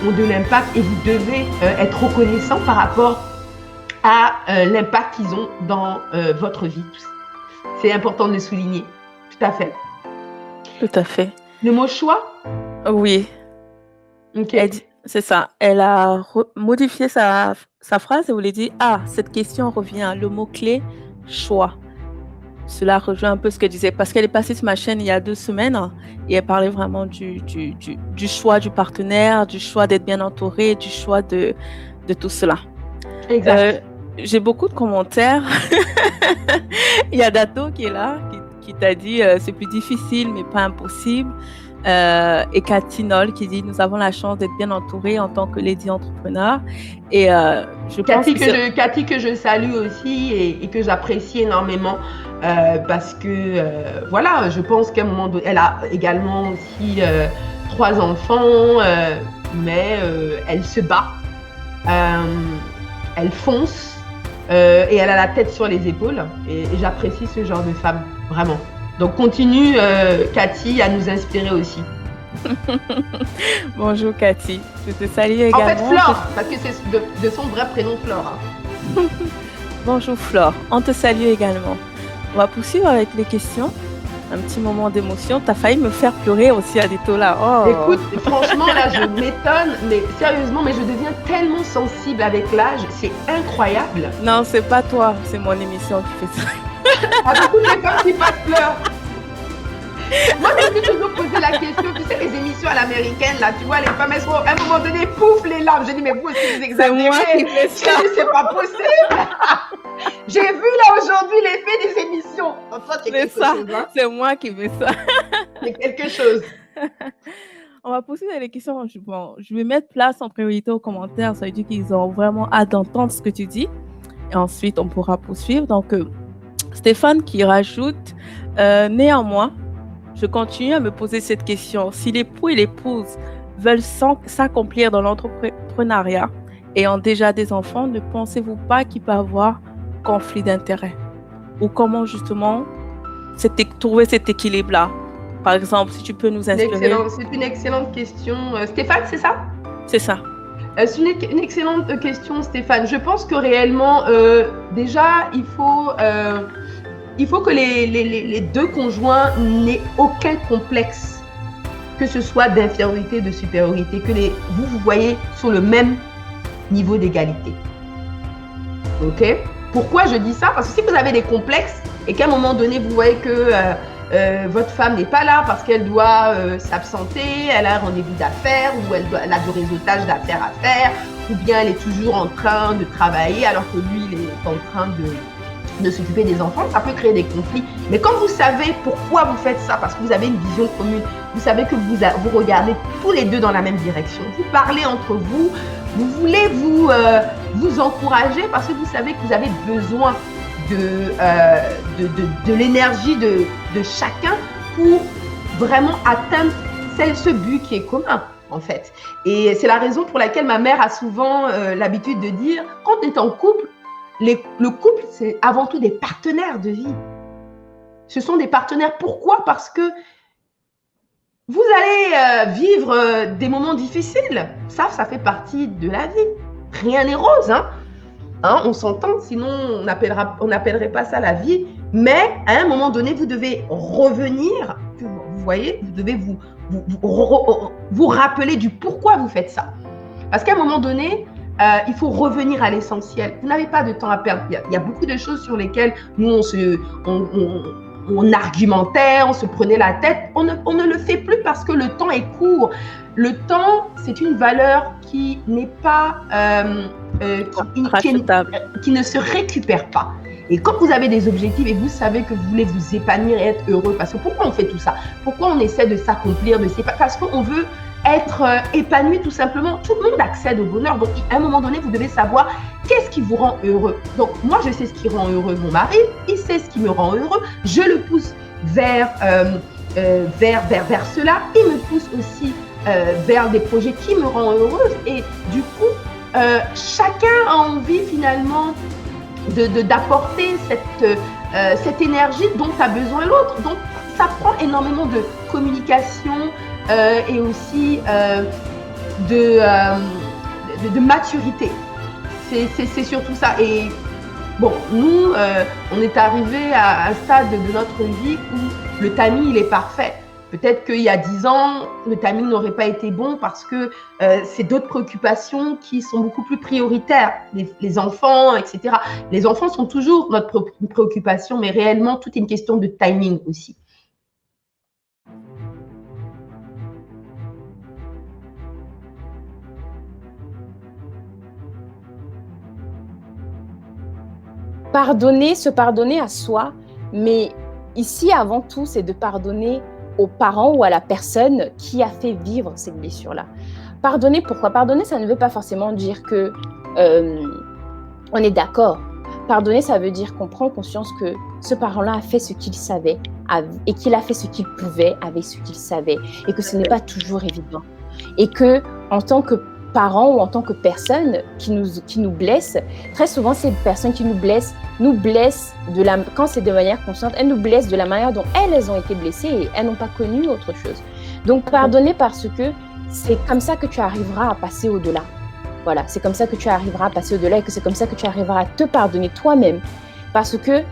ont de l'impact et vous devez être reconnaissant par rapport à l'impact qu'ils ont dans votre vie. C'est important de le souligner. Tout à fait. Tout à fait. Le mot choix? Oui. Ok. C'est ça. Elle a modifié sa phrase et voulait dire « Ah, cette question revient. Le mot-clé, choix ». Cela rejoint un peu ce qu'elle disait parce qu'elle est passée sur ma chaîne il y a 2 semaines et elle parlait vraiment du choix du partenaire, du choix d'être bien entouré, du choix de tout cela. Exact. J'ai beaucoup de commentaires. Il y a Dato qui est là, qui t'a dit c'est plus difficile mais pas impossible. Et Cathy Noll qui dit nous avons la chance d'être bien entourés en tant que lady entrepreneur. Et Cathy que je salue aussi et que j'apprécie énormément parce que voilà, je pense qu'à un moment donné, elle a également aussi 3 enfants, mais elle se bat, elle fonce et elle a la tête sur les épaules et j'apprécie ce genre de femme, vraiment. Donc continue Cathy à nous inspirer aussi. Bonjour Cathy, je te salue également. En fait Flore, parce que c'est de son vrai prénom Flore. Hein. Bonjour Flore, on te salue également. On va poursuivre avec les questions. Un petit moment d'émotion. T'as failli me faire pleurer aussi à Adito là. Oh. Écoute, franchement là je m'étonne, mais sérieusement, mais je deviens tellement sensible avec l'âge, c'est incroyable. Non, c'est pas toi, c'est mon émission qui fait ça. Ah, beaucoup de femmes qui passent pleurs. Moi, je me suis toujours posé la question, tu sais, les émissions à l'américaine, là, tu vois, les femmes, elles sont, à un moment donné, pouf, les larmes. J'ai dit, mais vous aussi, vous exagérez. C'est moi qui fais ça. J'ai dit, c'est pas possible. J'ai vu, là, aujourd'hui, l'effet des émissions. Donc, toi, c'est quelque chose, hein. C'est moi qui fais ça. C'est quelque chose. On va poursuivre les questions. Bon, je vais mettre place en priorité aux commentaires. Ça veut dire qu'ils ont vraiment hâte d'entendre ce que tu dis. Et ensuite, on pourra poursuivre. Donc, Stéphane qui rajoute néanmoins, je continue à me poser cette question. Si l'époux et l'épouse veulent s'accomplir dans l'entrepreneuriat et ont déjà des enfants, ne pensez-vous pas qu'il peut y avoir conflit d'intérêts? Ou comment justement trouver cet équilibre-là? Par exemple, si tu peux nous inspirer. C'est une excellente question. Stéphane, c'est ça? C'est ça. C'est une excellente question, Stéphane. Je pense que réellement, déjà, il faut que les 2 conjoints n'aient aucun complexe, que ce soit d'infériorité, de supériorité, que vous voyez sur le même niveau d'égalité. Ok? Pourquoi je dis ça? Parce que si vous avez des complexes et qu'à un moment donné, vous voyez que votre femme n'est pas là parce qu'elle doit s'absenter, elle a un rendez-vous d'affaires ou elle a du réseautage d'affaires à faire, ou bien elle est toujours en train de travailler alors que lui, il est en train de s'occuper des enfants, ça peut créer des conflits. Mais quand vous savez pourquoi vous faites ça, parce que vous avez une vision commune, vous savez que vous regardez tous les 2 dans la même direction, vous parlez entre vous, vous voulez vous encourager parce que vous savez que vous avez besoin de l'énergie de chacun pour vraiment atteindre ce but qui est commun, en fait. Et c'est la raison pour laquelle ma mère a souvent l'habitude de dire, quand on est en couple, le couple, c'est avant tout des partenaires de vie. Ce sont des partenaires. Pourquoi? Parce que vous allez vivre des moments difficiles. Ça fait partie de la vie. Rien n'est rose, hein? On s'entend, sinon on n'appellerait pas ça la vie. Mais à un moment donné, vous devez revenir. Vous voyez, vous devez vous rappeler du pourquoi vous faites ça. Parce qu'à un moment donné, il faut revenir à l'essentiel. Vous n'avez pas de temps à perdre. Il y a beaucoup de choses sur lesquelles nous, on argumentait, on se prenait la tête. On ne le fait plus parce que le temps est court. Le temps, c'est une valeur qui n'est pas... qui ne se récupère pas. Et quand vous avez des objectifs et vous savez que vous voulez vous épanouir et être heureux, parce que pourquoi on fait tout ça? Pourquoi on essaie de s'accomplir, parce qu'on veut être épanoui tout simplement. Tout le monde accède au bonheur. Donc, à un moment donné, vous devez savoir qu'est-ce qui vous rend heureux. Donc, moi, je sais ce qui rend heureux mon mari. Il sait ce qui me rend heureux. Je le pousse vers cela. Il me pousse aussi vers des projets qui me rendent heureuse. Et du coup, chacun a envie finalement d'apporter cette énergie dont a besoin l'autre. Donc, ça prend énormément de communication et aussi de maturité. C'est surtout ça. Et bon, nous, on est arrivé à un stade de notre vie où le timing, il est parfait. Peut-être qu'il y a 10 ans, le timing n'aurait pas été bon parce que c'est d'autres préoccupations qui sont beaucoup plus prioritaires. Les enfants, etc. Les enfants sont toujours notre préoccupation, mais réellement, tout est une question de timing aussi. Se pardonner à soi, mais ici, avant tout, c'est de pardonner aux parents ou à la personne qui a fait vivre cette blessure-là. Pardonner, pourquoi? Pardonner, ça ne veut pas forcément dire que on est d'accord. Pardonner, ça veut dire qu'on prend conscience que ce parent-là a fait ce qu'il savait et qu'il a fait ce qu'il pouvait avec ce qu'il savait et que ce n'est pas toujours évident. Et que, en tant que parents ou en tant que personnes qui nous blessent, très souvent ces personnes qui nous blessent quand c'est de manière consciente, elles nous blessent de la manière dont elles ont été blessées et elles n'ont pas connu autre chose. Donc pardonner parce que c'est comme ça que tu arriveras à passer au-delà. Voilà, c'est comme ça que tu arriveras à passer au-delà et que c'est comme ça que tu arriveras à te pardonner toi-même. Parce que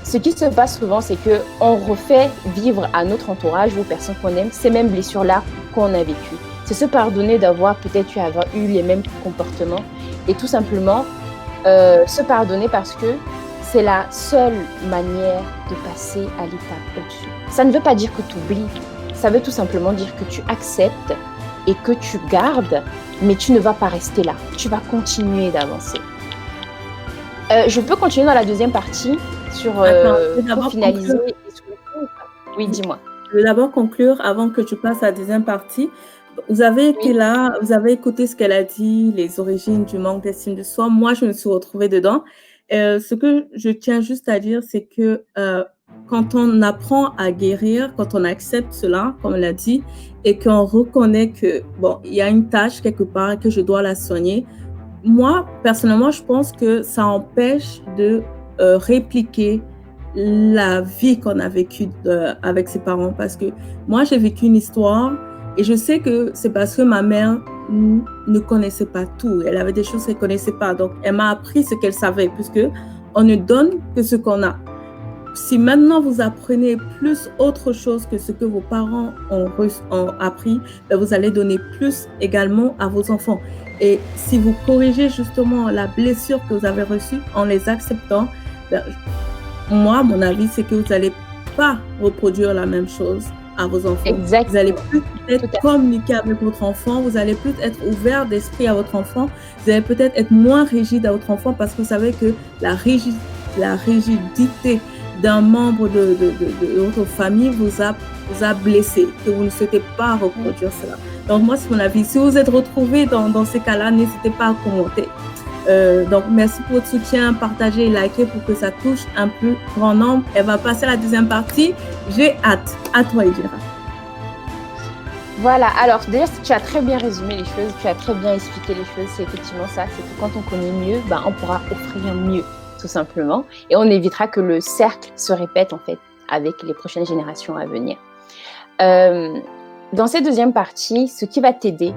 ce qui se passe souvent, c'est qu'on refait vivre à notre entourage ou aux personnes qu'on aime ces mêmes blessures-là qu'on a vécues. C'est se pardonner d'avoir peut-être eu les mêmes comportements et tout simplement se pardonner parce que c'est la seule manière de passer à l'étape au-dessus. Ça ne veut pas dire que tu oublies, ça veut tout simplement dire que tu acceptes et que tu gardes, mais tu ne vas pas rester là, tu vas continuer d'avancer. Je peux continuer dans la deuxième partie pour finaliser. Oui, dis-moi. Je vais d'abord conclure avant que tu passes à la deuxième partie. Vous avez été là, vous avez écouté ce qu'elle a dit, les origines du manque d'estime de soi. Moi, je me suis retrouvée dedans. Ce que je tiens juste à dire, c'est que quand on apprend à guérir, quand on accepte cela, comme elle a dit, et qu'on reconnaît que, bon, il y a une tâche quelque part et que je dois la soigner, moi, personnellement, je pense que ça empêche de répliquer la vie qu'on a vécue avec ses parents. Parce que moi, j'ai vécu une histoire et je sais que c'est parce que ma mère ne connaissait pas tout. Elle avait des choses qu'elle ne connaissait pas. Donc, elle m'a appris ce qu'elle savait, puisque on ne donne que ce qu'on a. Si maintenant vous apprenez plus autre chose que ce que vos parents ont appris, ben vous allez donner plus également à vos enfants. Et si vous corrigez justement la blessure que vous avez reçue en les acceptant, ben, moi, mon avis, c'est que vous n'allez pas reproduire la même chose à vos enfants. Exactement. Vous allez plus peut-être communiquer avec votre enfant, vous allez plus être ouvert d'esprit à votre enfant, vous allez peut-être être moins rigide à votre enfant parce que vous savez que la rigidité d'un membre de votre famille vous a blessé, que vous ne souhaitez pas reproduire cela. Donc moi, c'est mon avis. Si vous êtes retrouvés dans ces cas-là, n'hésitez pas à commenter. Donc merci pour votre soutien, partagez et likez pour que ça touche un plus grand nombre. Elle va passer à la deuxième partie. J'ai hâte. À toi, Idira. Voilà, alors déjà tu as très bien résumé les choses, tu as très bien expliqué les choses, c'est effectivement ça, c'est que quand on connaît mieux, on pourra offrir mieux, tout simplement, et on évitera que le cercle se répète en fait avec les prochaines générations à venir. Dans cette deuxième partie, ce qui va t'aider,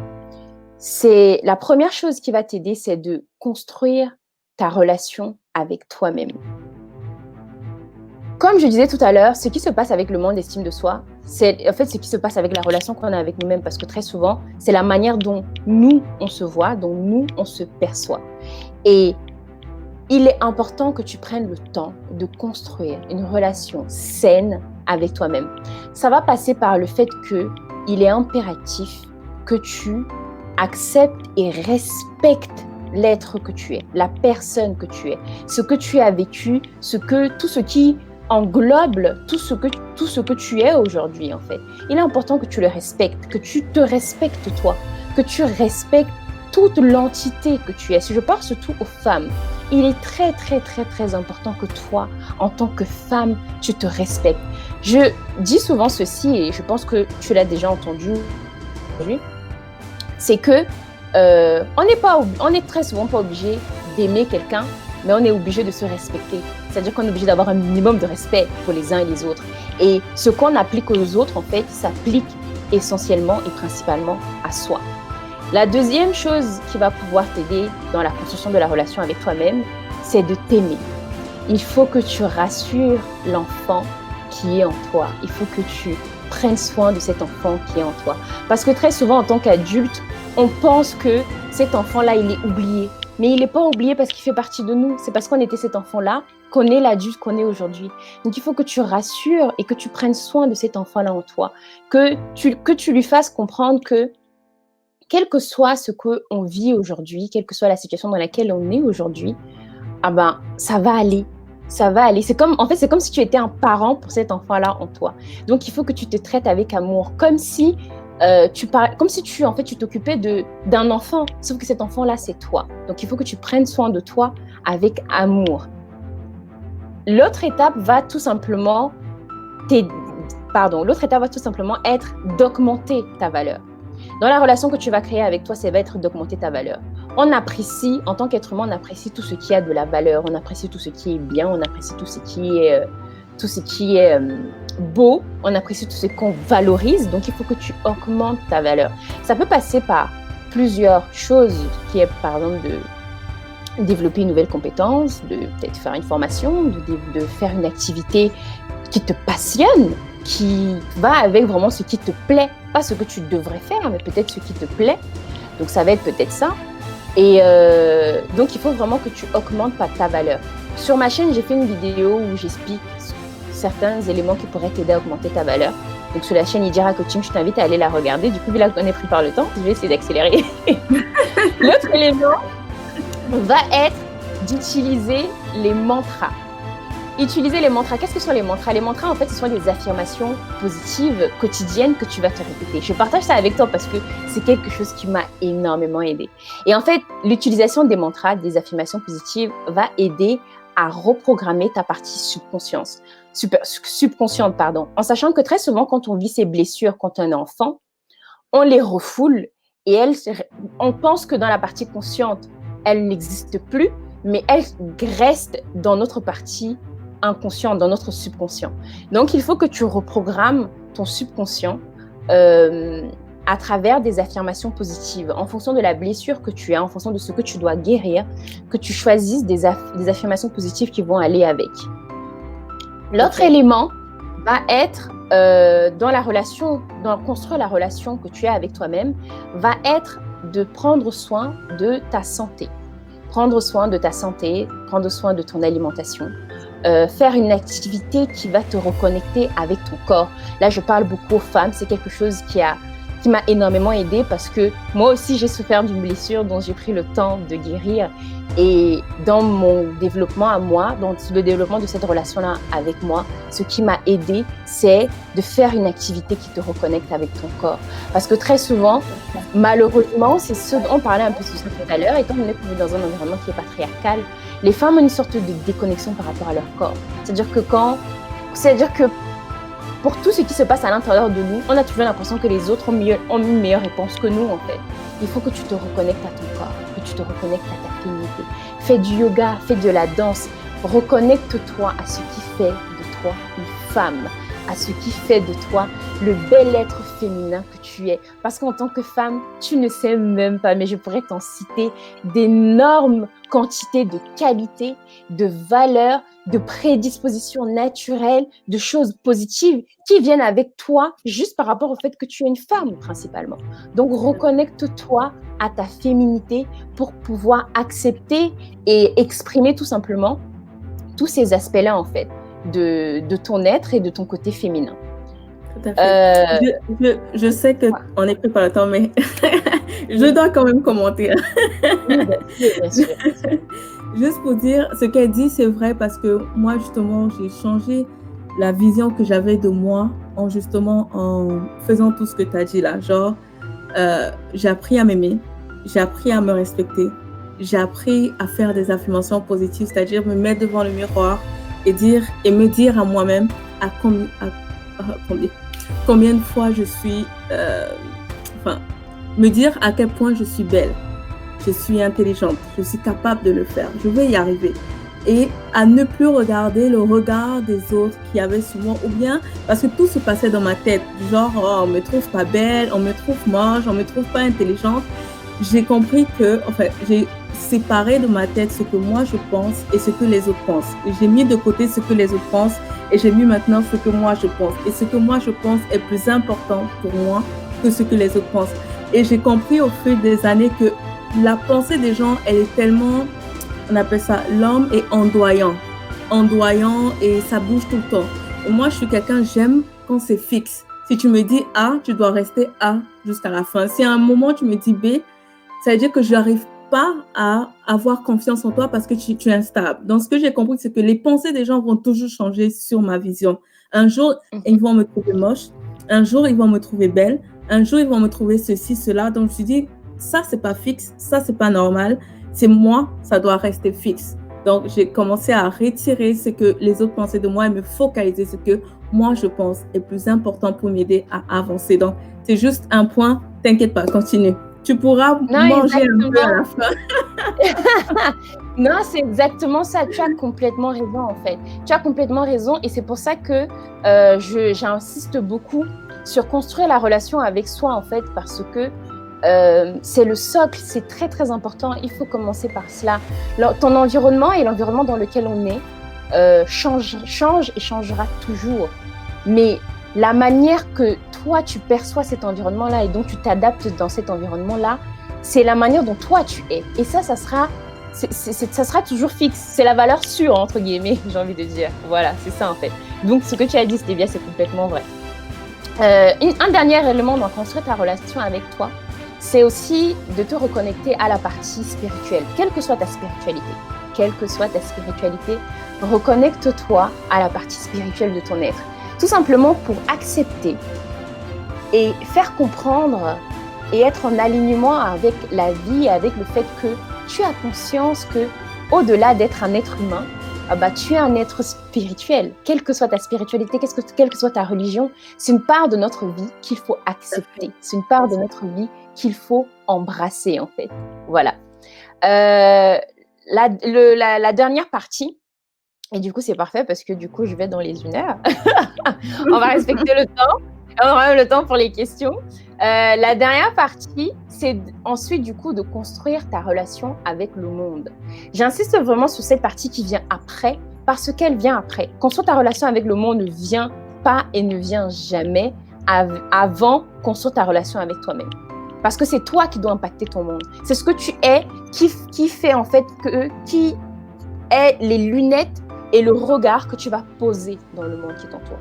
c'est la première chose qui va t'aider, c'est de construire ta relation avec toi-même. Comme je disais tout à l'heure, ce qui se passe avec le manque d'estime de soi, c'est en fait ce qui se passe avec la relation qu'on a avec nous-mêmes, parce que très souvent, c'est la manière dont nous, on se voit, dont nous, on se perçoit. Et il est important que tu prennes le temps de construire une relation saine avec toi-même. Ça va passer par le fait qu'il est impératif que tu acceptes et respectes l'être que tu es, la personne que tu es, ce que tu as vécu, tout ce qui englobe tout ce que tu es aujourd'hui en fait. Il est important que tu le respectes, que tu te respectes toi, que tu respectes toute l'entité que tu es. Si je parle surtout aux femmes, il est très très très très important que toi, en tant que femme, tu te respectes. Je dis souvent ceci et je pense que tu l'as déjà entendu aujourd'hui, c'est que on est très souvent pas obligé d'aimer quelqu'un, mais on est obligé de se respecter. C'est-à-dire qu'on est obligé d'avoir un minimum de respect pour les uns et les autres. Et ce qu'on applique aux autres, en fait, s'applique essentiellement et principalement à soi. La deuxième chose qui va pouvoir t'aider dans la construction de la relation avec toi-même, c'est de t'aimer. Il faut que tu rassures l'enfant qui est en toi. Il faut que tu prennes soin de cet enfant qui est en toi. Parce que très souvent, en tant qu'adulte, on pense que cet enfant-là, il est oublié. Mais il n'est pas oublié parce qu'il fait partie de nous. C'est parce qu'on était cet enfant-là qu'on est l'adulte qu'on est aujourd'hui. Donc, il faut que tu rassures et que tu prennes soin de cet enfant-là en toi. Que tu lui fasses comprendre que quel que soit ce qu'on vit aujourd'hui, quelle que soit la situation dans laquelle on est aujourd'hui, ah ben, ça va aller. Ça va aller. C'est comme si tu étais un parent pour cet enfant-là en toi. Donc, il faut que tu te traites avec amour, comme si tu t'occupais d'un enfant, sauf que cet enfant-là, c'est toi. Donc, il faut que tu prennes soin de toi avec amour. L'autre étape va tout simplement être d'augmenter ta valeur. Dans la relation que tu vas créer avec toi, ça va être d'augmenter ta valeur. On apprécie, en tant qu'être humain, on apprécie tout ce qui a de la valeur, on apprécie tout ce qui est bien, on apprécie tout ce qui est beau, on apprécie tout ce qu'on valorise, donc il faut que tu augmentes ta valeur. Ça peut passer par plusieurs choses, qui est par exemple de développer une nouvelle compétence, de peut-être faire une formation, de faire une activité qui te passionne, qui va avec vraiment ce qui te plaît, pas ce que tu devrais faire, mais peut-être ce qui te plaît. Donc ça va être peut-être ça. Et donc il faut vraiment que tu augmentes ta valeur. Sur ma chaîne, j'ai fait une vidéo où j'explique certains éléments qui pourraient t'aider à augmenter ta valeur. Donc sur la chaîne Idira Coaching, je t'invite à aller la regarder. Du coup, vu là qu'on est pris par le temps, je vais essayer d'accélérer. L'autre élément va être d'utiliser les mantras. Utiliser les mantras. Qu'est-ce que sont les mantras? Les mantras, en fait, ce sont des affirmations positives quotidiennes que tu vas te répéter. Je partage ça avec toi parce que c'est quelque chose qui m'a énormément aidé. Et en fait, l'utilisation des mantras, des affirmations positives, va aider à reprogrammer ta partie subconsciente, en sachant que très souvent, quand on vit ces blessures quand on est enfant, on les refoule et on pense que dans la partie consciente, elles n'existent plus, mais elles restent dans notre partie inconsciente, dans notre subconscient. Donc, il faut que tu reprogrammes ton subconscient à travers des affirmations positives, en fonction de la blessure que tu as, en fonction de ce que tu dois guérir, que tu choisisses des affirmations positives qui vont aller avec. L'autre élément va être dans la relation, dans construire la relation que tu as avec toi-même, va être de prendre soin de ta santé. Prendre soin de ta santé, prendre soin de ton alimentation, faire une activité qui va te reconnecter avec ton corps. Là, je parle beaucoup aux femmes, c'est quelque chose qui m'a énormément aidée parce que moi aussi, j'ai souffert d'une blessure dont j'ai pris le temps de guérir. Et dans mon développement à moi, dans le développement de cette relation-là avec moi, ce qui m'a aidée, c'est de faire une activité qui te reconnecte avec ton corps. Parce que très souvent, malheureusement, c'est ce dont on parlait un peu de ça tout à l'heure, étant donné qu'on est dans un environnement qui est patriarcal, les femmes ont une sorte de déconnexion par rapport à leur corps. C'est-à-dire que pour tout ce qui se passe à l'intérieur de nous, on a toujours l'impression que les autres ont une meilleure réponse que nous, en fait. Il faut que tu te reconnectes à ton corps, que tu te reconnectes à ta féminité. Fais du yoga, fais de la danse. Reconnecte-toi à ce qui fait de toi une femme, à ce qui fait de toi le bel être féminin que tu es. Parce qu'en tant que femme, tu ne sais même pas, mais je pourrais t'en citer d'énormes quantités de qualités, de valeurs, de prédispositions naturelles, de choses positives qui viennent avec toi juste par rapport au fait que tu es une femme principalement. Donc reconnecte-toi à ta féminité pour pouvoir accepter et exprimer tout simplement tous ces aspects-là en fait de ton être et de ton côté féminin. Tout à fait. Je sais qu'on est pris par le temps, mais je dois quand même commenter. Oui, bien sûr. Juste pour dire, ce qu'elle dit, c'est vrai parce que moi, justement, j'ai changé la vision que j'avais de moi en faisant tout ce que tu as dit là. Genre, j'ai appris à m'aimer, j'ai appris à me respecter, j'ai appris à faire des affirmations positives, c'est-à-dire me mettre devant le miroir et me dire à moi-même combien de fois je suis me dire à quel point je suis belle, je suis intelligente, je suis capable de le faire, je vais y arriver. Et à ne plus regarder le regard des autres qui avaient sur moi, ou bien parce que tout se passait dans ma tête, du genre on me trouve pas belle, on me trouve moche, on me trouve pas intelligente. J'ai compris que, j'ai séparé de ma tête ce que moi je pense et ce que les autres pensent. J'ai mis de côté ce que les autres pensent et j'ai mis maintenant ce que moi je pense. Et ce que moi je pense est plus important pour moi que ce que les autres pensent. Et j'ai compris au fil des années que la pensée des gens, elle est tellement, on appelle ça, l'homme est ondoyant et ça bouge tout le temps. Et moi, je suis quelqu'un, j'aime quand c'est fixe. Si tu me dis A, tu dois rester A jusqu'à la fin. Si à un moment tu me dis B, ça veut dire que je n'arrive pas à avoir confiance en toi parce que tu es instable. Donc, ce que j'ai compris, c'est que les pensées des gens vont toujours changer sur ma vision. Un jour, ils vont me trouver moche. Un jour, ils vont me trouver belle. Un jour, ils vont me trouver ceci, cela. Donc, je me suis dit, ça, c'est pas fixe. Ça, c'est pas normal. C'est moi, ça doit rester fixe. Donc, j'ai commencé à retirer ce que les autres pensaient de moi et me focaliser sur ce que moi, je pense est plus important pour m'aider à avancer. Donc, c'est juste un point. T'inquiète pas, continue. Tu pourras manger un peu à la fin. Non, c'est exactement ça. Tu as complètement raison, en fait. Tu as complètement raison. Et c'est pour ça que j'insiste beaucoup sur construire la relation avec soi, en fait, parce que c'est le socle, c'est très, très important. Il faut commencer par cela. Ton environnement et l'environnement dans lequel on est change et changera toujours. Mais la manière que toi, tu perçois cet environnement-là et donc tu t'adaptes dans cet environnement-là, c'est la manière dont toi, tu es. Et ça sera toujours fixe. C'est la valeur sûre, entre guillemets, j'ai envie de dire. Voilà, c'est ça, en fait. Donc, ce que tu as dit, c'était bien, c'est complètement vrai. Un dernier élément dans construire ta relation avec toi, c'est aussi de te reconnecter à la partie spirituelle. Quelle que soit ta spiritualité, reconnecte-toi à la partie spirituelle de ton être. Tout simplement pour accepter et faire comprendre et être en alignement avec la vie, avec le fait que tu as conscience que au-delà d'être un être humain, tu es un être spirituel. Quelle que soit ta spiritualité, quelle que soit ta religion, c'est une part de notre vie qu'il faut accepter. C'est une part de notre vie qu'il faut embrasser, en fait. Voilà. La dernière partie, et du coup, c'est parfait parce que du coup, je vais dans les 1 heure. On va respecter le temps. On aura même le temps pour les questions. La dernière partie, c'est ensuite du coup de construire ta relation avec le monde. J'insiste vraiment sur cette partie qui vient après, parce qu'elle vient après. Construire ta relation avec le monde ne vient pas et ne vient jamais avant construire ta relation avec toi-même. Parce que c'est toi qui dois impacter ton monde. C'est ce que tu es qui fait en fait qui est les lunettes et le regard que tu vas poser dans le monde qui t'entoure.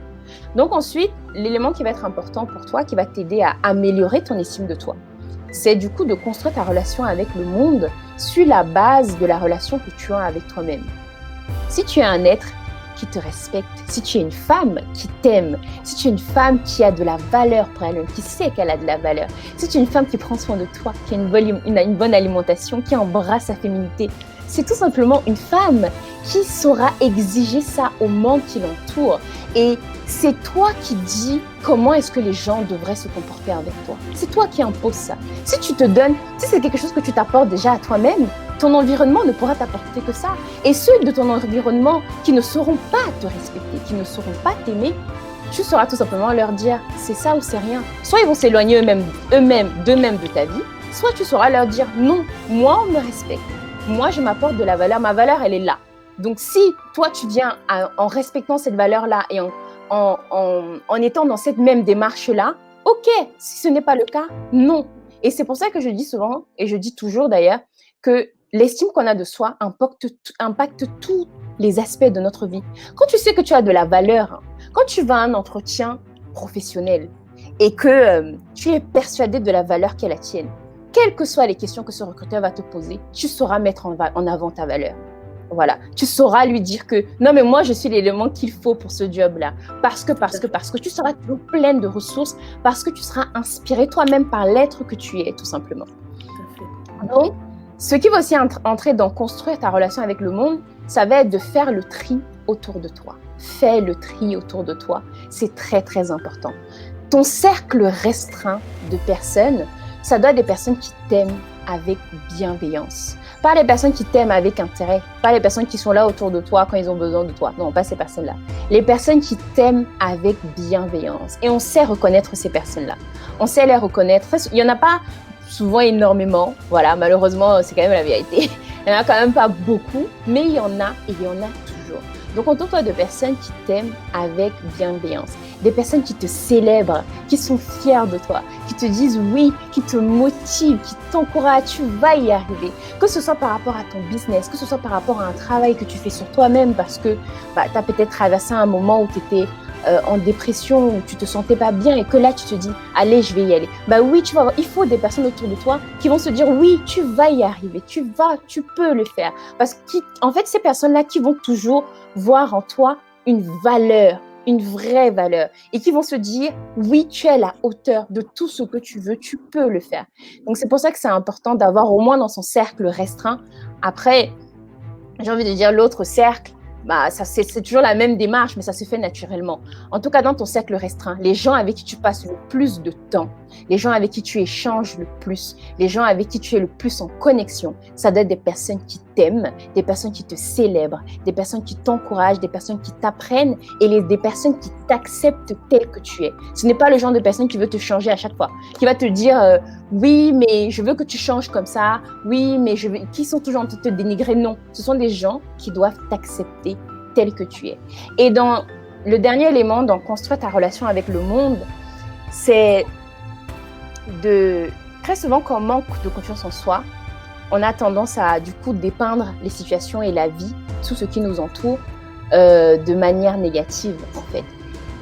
Donc ensuite, l'élément qui va être important pour toi, qui va t'aider à améliorer ton estime de toi, c'est du coup de construire ta relation avec le monde sur la base de la relation que tu as avec toi-même. Si tu es un être qui te respecte, si tu es une femme qui t'aime, si tu es une femme qui a de la valeur pour elle-même, qui sait qu'elle a de la valeur, si tu es une femme qui prend soin de toi, qui a une bonne alimentation, qui embrasse sa féminité, c'est tout simplement une femme qui saura exiger ça au monde qui l'entoure. Et c'est toi qui dis comment est-ce que les gens devraient se comporter avec toi. C'est toi qui imposes ça. Si tu te donnes, si c'est quelque chose que tu t'apportes déjà à toi-même, ton environnement ne pourra t'apporter que ça. Et ceux de ton environnement qui ne sauront pas te respecter, qui ne sauront pas t'aimer, tu sauras tout simplement leur dire c'est ça ou c'est rien. Soit ils vont s'éloigner eux-mêmes d'eux-mêmes de ta vie, soit tu sauras leur dire non, moi on me respecte. Moi, je m'apporte de la valeur. Ma valeur, elle est là. Donc, si toi, tu viens en respectant cette valeur-là et en étant dans cette même démarche-là, ok. Si ce n'est pas le cas, non. Et c'est pour ça que je dis souvent, et je dis toujours d'ailleurs, que l'estime qu'on a de soi impacte tous les aspects de notre vie. Quand tu sais que tu as de la valeur, quand tu vas à un entretien professionnel et que tu es persuadé de la valeur qui est la tienne, quelles que soient les questions que ce recruteur va te poser, tu sauras mettre en avant ta valeur. Voilà. Tu sauras lui dire que non, mais moi, je suis l'élément qu'il faut pour ce job-là. Parce que tu seras toujours pleine de ressources, parce que tu seras inspirée toi-même par l'être que tu es, tout simplement. Donc, ce qui va aussi entrer dans construire ta relation avec le monde, ça va être de faire le tri autour de toi. Fais le tri autour de toi. C'est très, très important. ton cercle restreint de personnes, ça doit être des personnes qui t'aiment avec bienveillance. Pas les personnes qui t'aiment avec intérêt, pas les personnes qui sont là autour de toi quand ils ont besoin de toi. Non, pas ces personnes-là. Les personnes qui t'aiment avec bienveillance. Et on sait reconnaître ces personnes-là. On sait les reconnaître. Il n'y en a pas souvent énormément. Voilà, malheureusement, c'est quand même la vérité. Il n'y en a quand même pas beaucoup, mais il y en a et il y en a toujours. Donc, entoure-toi de personnes qui t'aiment avec bienveillance. Des personnes qui te célèbrent, qui sont fières de toi, qui te disent oui, qui te motivent, qui t'encouragent, tu vas y arriver. Que ce soit par rapport à ton business, que ce soit par rapport à un travail que tu fais sur toi-même parce que tu as peut-être traversé un moment où tu étais en dépression, où tu te sentais pas bien et que là tu te dis allez, je vais y aller. Oui, tu vas voir, il faut des personnes autour de toi qui vont se dire oui, tu vas y arriver, tu peux le faire. Parce qu'en fait, ces personnes-là qui vont toujours voir en toi une valeur, une vraie valeur et qui vont se dire oui, tu es à la hauteur de tout ce que tu veux, tu peux le faire. Donc c'est pour ça que c'est important d'avoir au moins dans son cercle restreint. Après, j'ai envie de dire l'autre cercle, c'est toujours la même démarche, mais ça se fait naturellement. En tout cas, dans ton cercle restreint, les gens avec qui tu passes le plus de temps, les gens avec qui tu échanges le plus, les gens avec qui tu es le plus en connexion, ça doit être des personnes qui t'aiment, des personnes qui te célèbrent, des personnes qui t'encouragent, des personnes qui t'apprennent et des personnes qui t'acceptent tel que tu es. Ce n'est pas le genre de personne qui veut te changer à chaque fois, qui va te dire oui, mais je veux que tu changes comme ça, oui, mais qui sont toujours en train de te dénigrer. Non, ce sont des gens qui doivent t'accepter tel que tu es. Et dans le dernier élément, dans construire ta relation avec le monde, c'est très souvent quand on manque de confiance en soi, on a tendance à du coup dépeindre les situations et la vie, tout ce qui nous entoure, de manière négative en fait.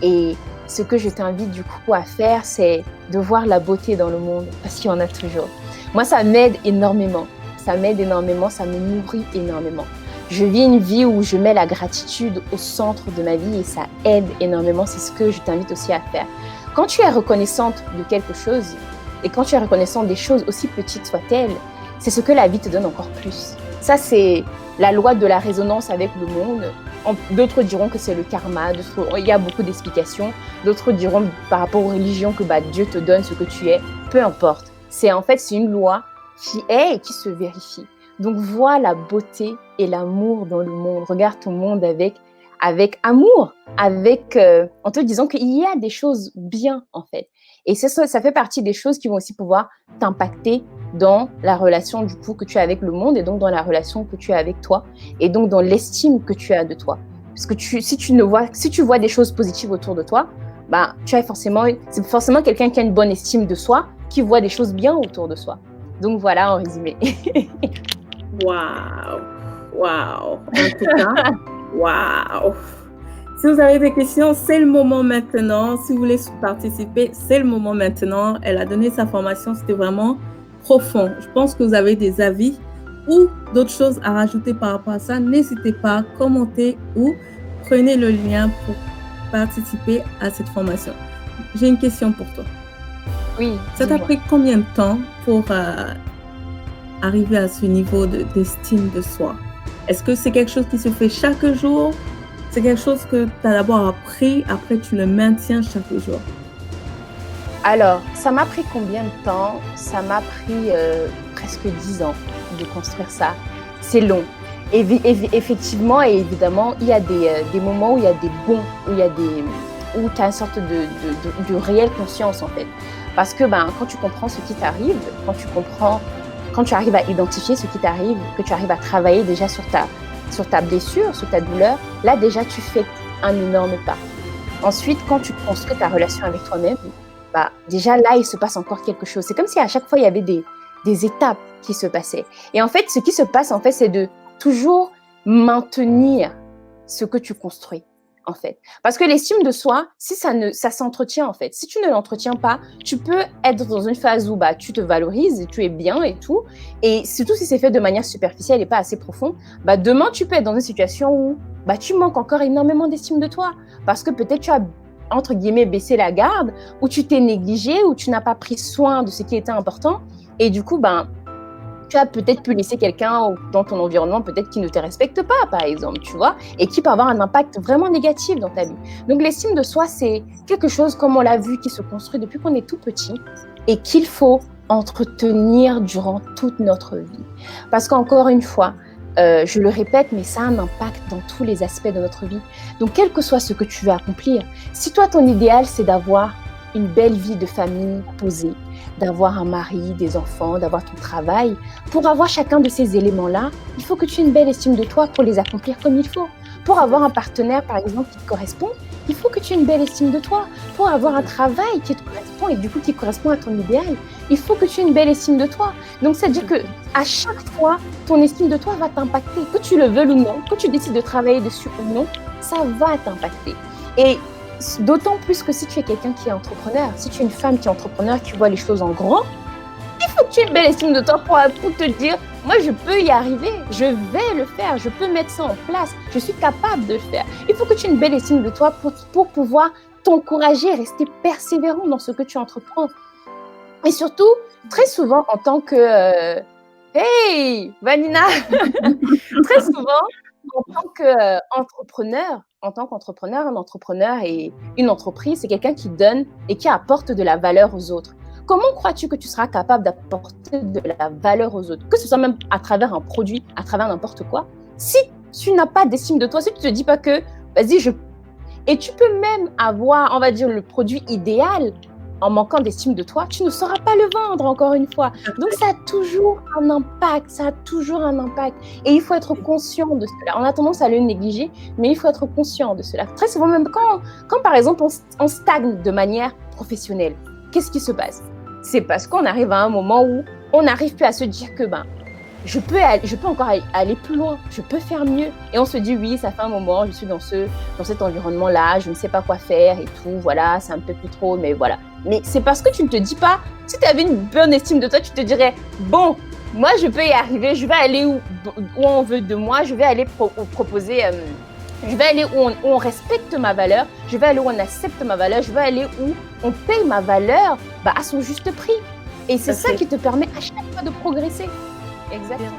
Et ce que je t'invite du coup à faire, c'est de voir la beauté dans le monde, parce qu'il y en a toujours. Moi, ça m'aide énormément, ça me nourrit énormément. Je vis une vie où je mets la gratitude au centre de ma vie et ça aide énormément, c'est ce que je t'invite aussi à faire. Quand tu es reconnaissante de quelque chose, et quand tu es reconnaissante des choses aussi petites soient-elles, c'est ce que la vie te donne encore plus. Ça, c'est la loi de la résonance avec le monde. D'autres diront que c'est le karma, il y a beaucoup d'explications. D'autres diront par rapport aux religions que Dieu te donne ce que tu es. Peu importe. C'est une loi qui est et qui se vérifie. Donc, vois la beauté et l'amour dans le monde. Regarde ton monde avec amour, en te disant qu'il y a des choses bien, en fait. Et ça fait partie des choses qui vont aussi pouvoir t'impacter dans la relation du coup que tu as avec le monde et donc dans la relation que tu as avec toi et donc dans l'estime que tu as de toi. Parce que si tu vois des choses positives autour de toi, c'est forcément quelqu'un qui a une bonne estime de soi, qui voit des choses bien autour de soi. Donc voilà en résumé. Waouh! En tout cas, waouh! Si vous avez des questions, c'est le moment maintenant. Si vous voulez participer, c'est le moment maintenant. Elle a donné sa formation, c'était vraiment profond. Je pense que vous avez des avis ou d'autres choses à rajouter par rapport à ça. N'hésitez pas à commenter ou prenez le lien pour participer à cette formation. J'ai une question pour toi. Oui. Ça t'a pris combien de temps pour arriver à ce niveau d'estime de soi? Est-ce que c'est quelque chose qui se fait chaque jour? C'est quelque chose que tu as d'abord appris, après tu le maintiens chaque jour? Alors, ça m'a pris combien de temps? Ça m'a pris presque 10 ans de construire ça. C'est long. Effectivement et évidemment, il y a des moments où il y a des bons, où tu as une sorte de réelle conscience en fait. Parce que quand tu comprends ce qui t'arrive, quand tu arrives à identifier ce qui t'arrive, que tu arrives à travailler déjà sur ta blessure, sur ta douleur, là déjà tu fais un énorme pas. Ensuite, quand tu construis ta relation avec toi-même, déjà là il se passe encore quelque chose. C'est comme si à chaque fois il y avait des étapes qui se passaient. Et en fait, ce qui se passe en fait, c'est de toujours maintenir ce que tu construis. En fait. Parce que l'estime de soi, si ça s'entretient en fait. Si tu ne l'entretiens pas, tu peux être dans une phase où tu te valorises, tu es bien et tout. Et surtout si c'est fait de manière superficielle et pas assez profonde, demain tu peux être dans une situation où tu manques encore énormément d'estime de toi. Parce que peut-être tu as, entre guillemets, baissé la garde, ou tu t'es négligé, ou tu n'as pas pris soin de ce qui était important. Et du coup, Tu as peut-être pu laisser quelqu'un dans ton environnement, peut-être qui ne te respecte pas, par exemple, tu vois, et qui peut avoir un impact vraiment négatif dans ta vie. Donc, l'estime de soi, c'est quelque chose, comme on l'a vu, qui se construit depuis qu'on est tout petit et qu'il faut entretenir durant toute notre vie. Parce qu'encore une fois, je le répète, mais ça a un impact dans tous les aspects de notre vie. Donc, quel que soit ce que tu veux accomplir, si toi, ton idéal, c'est d'avoir une belle vie de famille posée, d'avoir un mari, des enfants, d'avoir ton travail, pour avoir chacun de ces éléments-là, il faut que tu aies une belle estime de toi pour les accomplir comme il faut. Pour avoir un partenaire, par exemple, qui te correspond, il faut que tu aies une belle estime de toi. Pour avoir un travail qui te correspond et du coup qui correspond à ton idéal, il faut que tu aies une belle estime de toi. Donc, c'est-à-dire qu'à chaque fois, ton estime de toi va t'impacter. Que tu le veuilles ou non, que tu décides de travailler dessus ou non, ça va t'impacter. Et d'autant plus que si tu es quelqu'un qui est entrepreneur, si tu es une femme qui est entrepreneur, qui voit les choses en grand, il faut que tu aies une belle estime de toi pour te dire, moi je peux y arriver, je vais le faire, je peux mettre ça en place, je suis capable de le faire. Il faut que tu aies une belle estime de toi pour pouvoir t'encourager, rester persévérant dans ce que tu entreprends. Et surtout, très souvent en tant que... hey, Vanina très souvent, en tant qu'entrepreneur, un entrepreneur et une entreprise, c'est quelqu'un qui donne et qui apporte de la valeur aux autres. Comment crois-tu que tu seras capable d'apporter de la valeur aux autres, que ce soit même à travers un produit, à travers n'importe quoi, si tu n'as pas d'estime de toi, si tu ne te dis pas que, vas-y, Et tu peux même avoir, on va dire, le produit idéal, en manquant d'estime de toi, tu ne sauras pas le vendre, encore une fois. Donc, ça a toujours un impact, Et il faut être conscient de cela. On a tendance à le négliger, mais il faut être conscient de cela. Très souvent, même quand par exemple, on stagne de manière professionnelle, qu'est-ce qui se passe? C'est parce qu'on arrive à un moment où on n'arrive plus à se dire que, je peux encore aller plus loin, je peux faire mieux. Et on se dit, oui, ça fait un moment, je suis dans cet environnement-là, je ne sais pas quoi faire et tout, voilà, c'est un peu plus trop, mais voilà. Mais c'est parce que tu ne te dis pas, si tu avais une bonne estime de toi, tu te dirais, bon, moi, je peux y arriver, je vais aller où on veut de moi, je vais aller proposer, je vais aller où on respecte ma valeur, je vais aller où on accepte ma valeur, je vais aller où on paye ma valeur à son juste prix. Et c'est ça qui te permet à chaque fois de progresser. Exactement.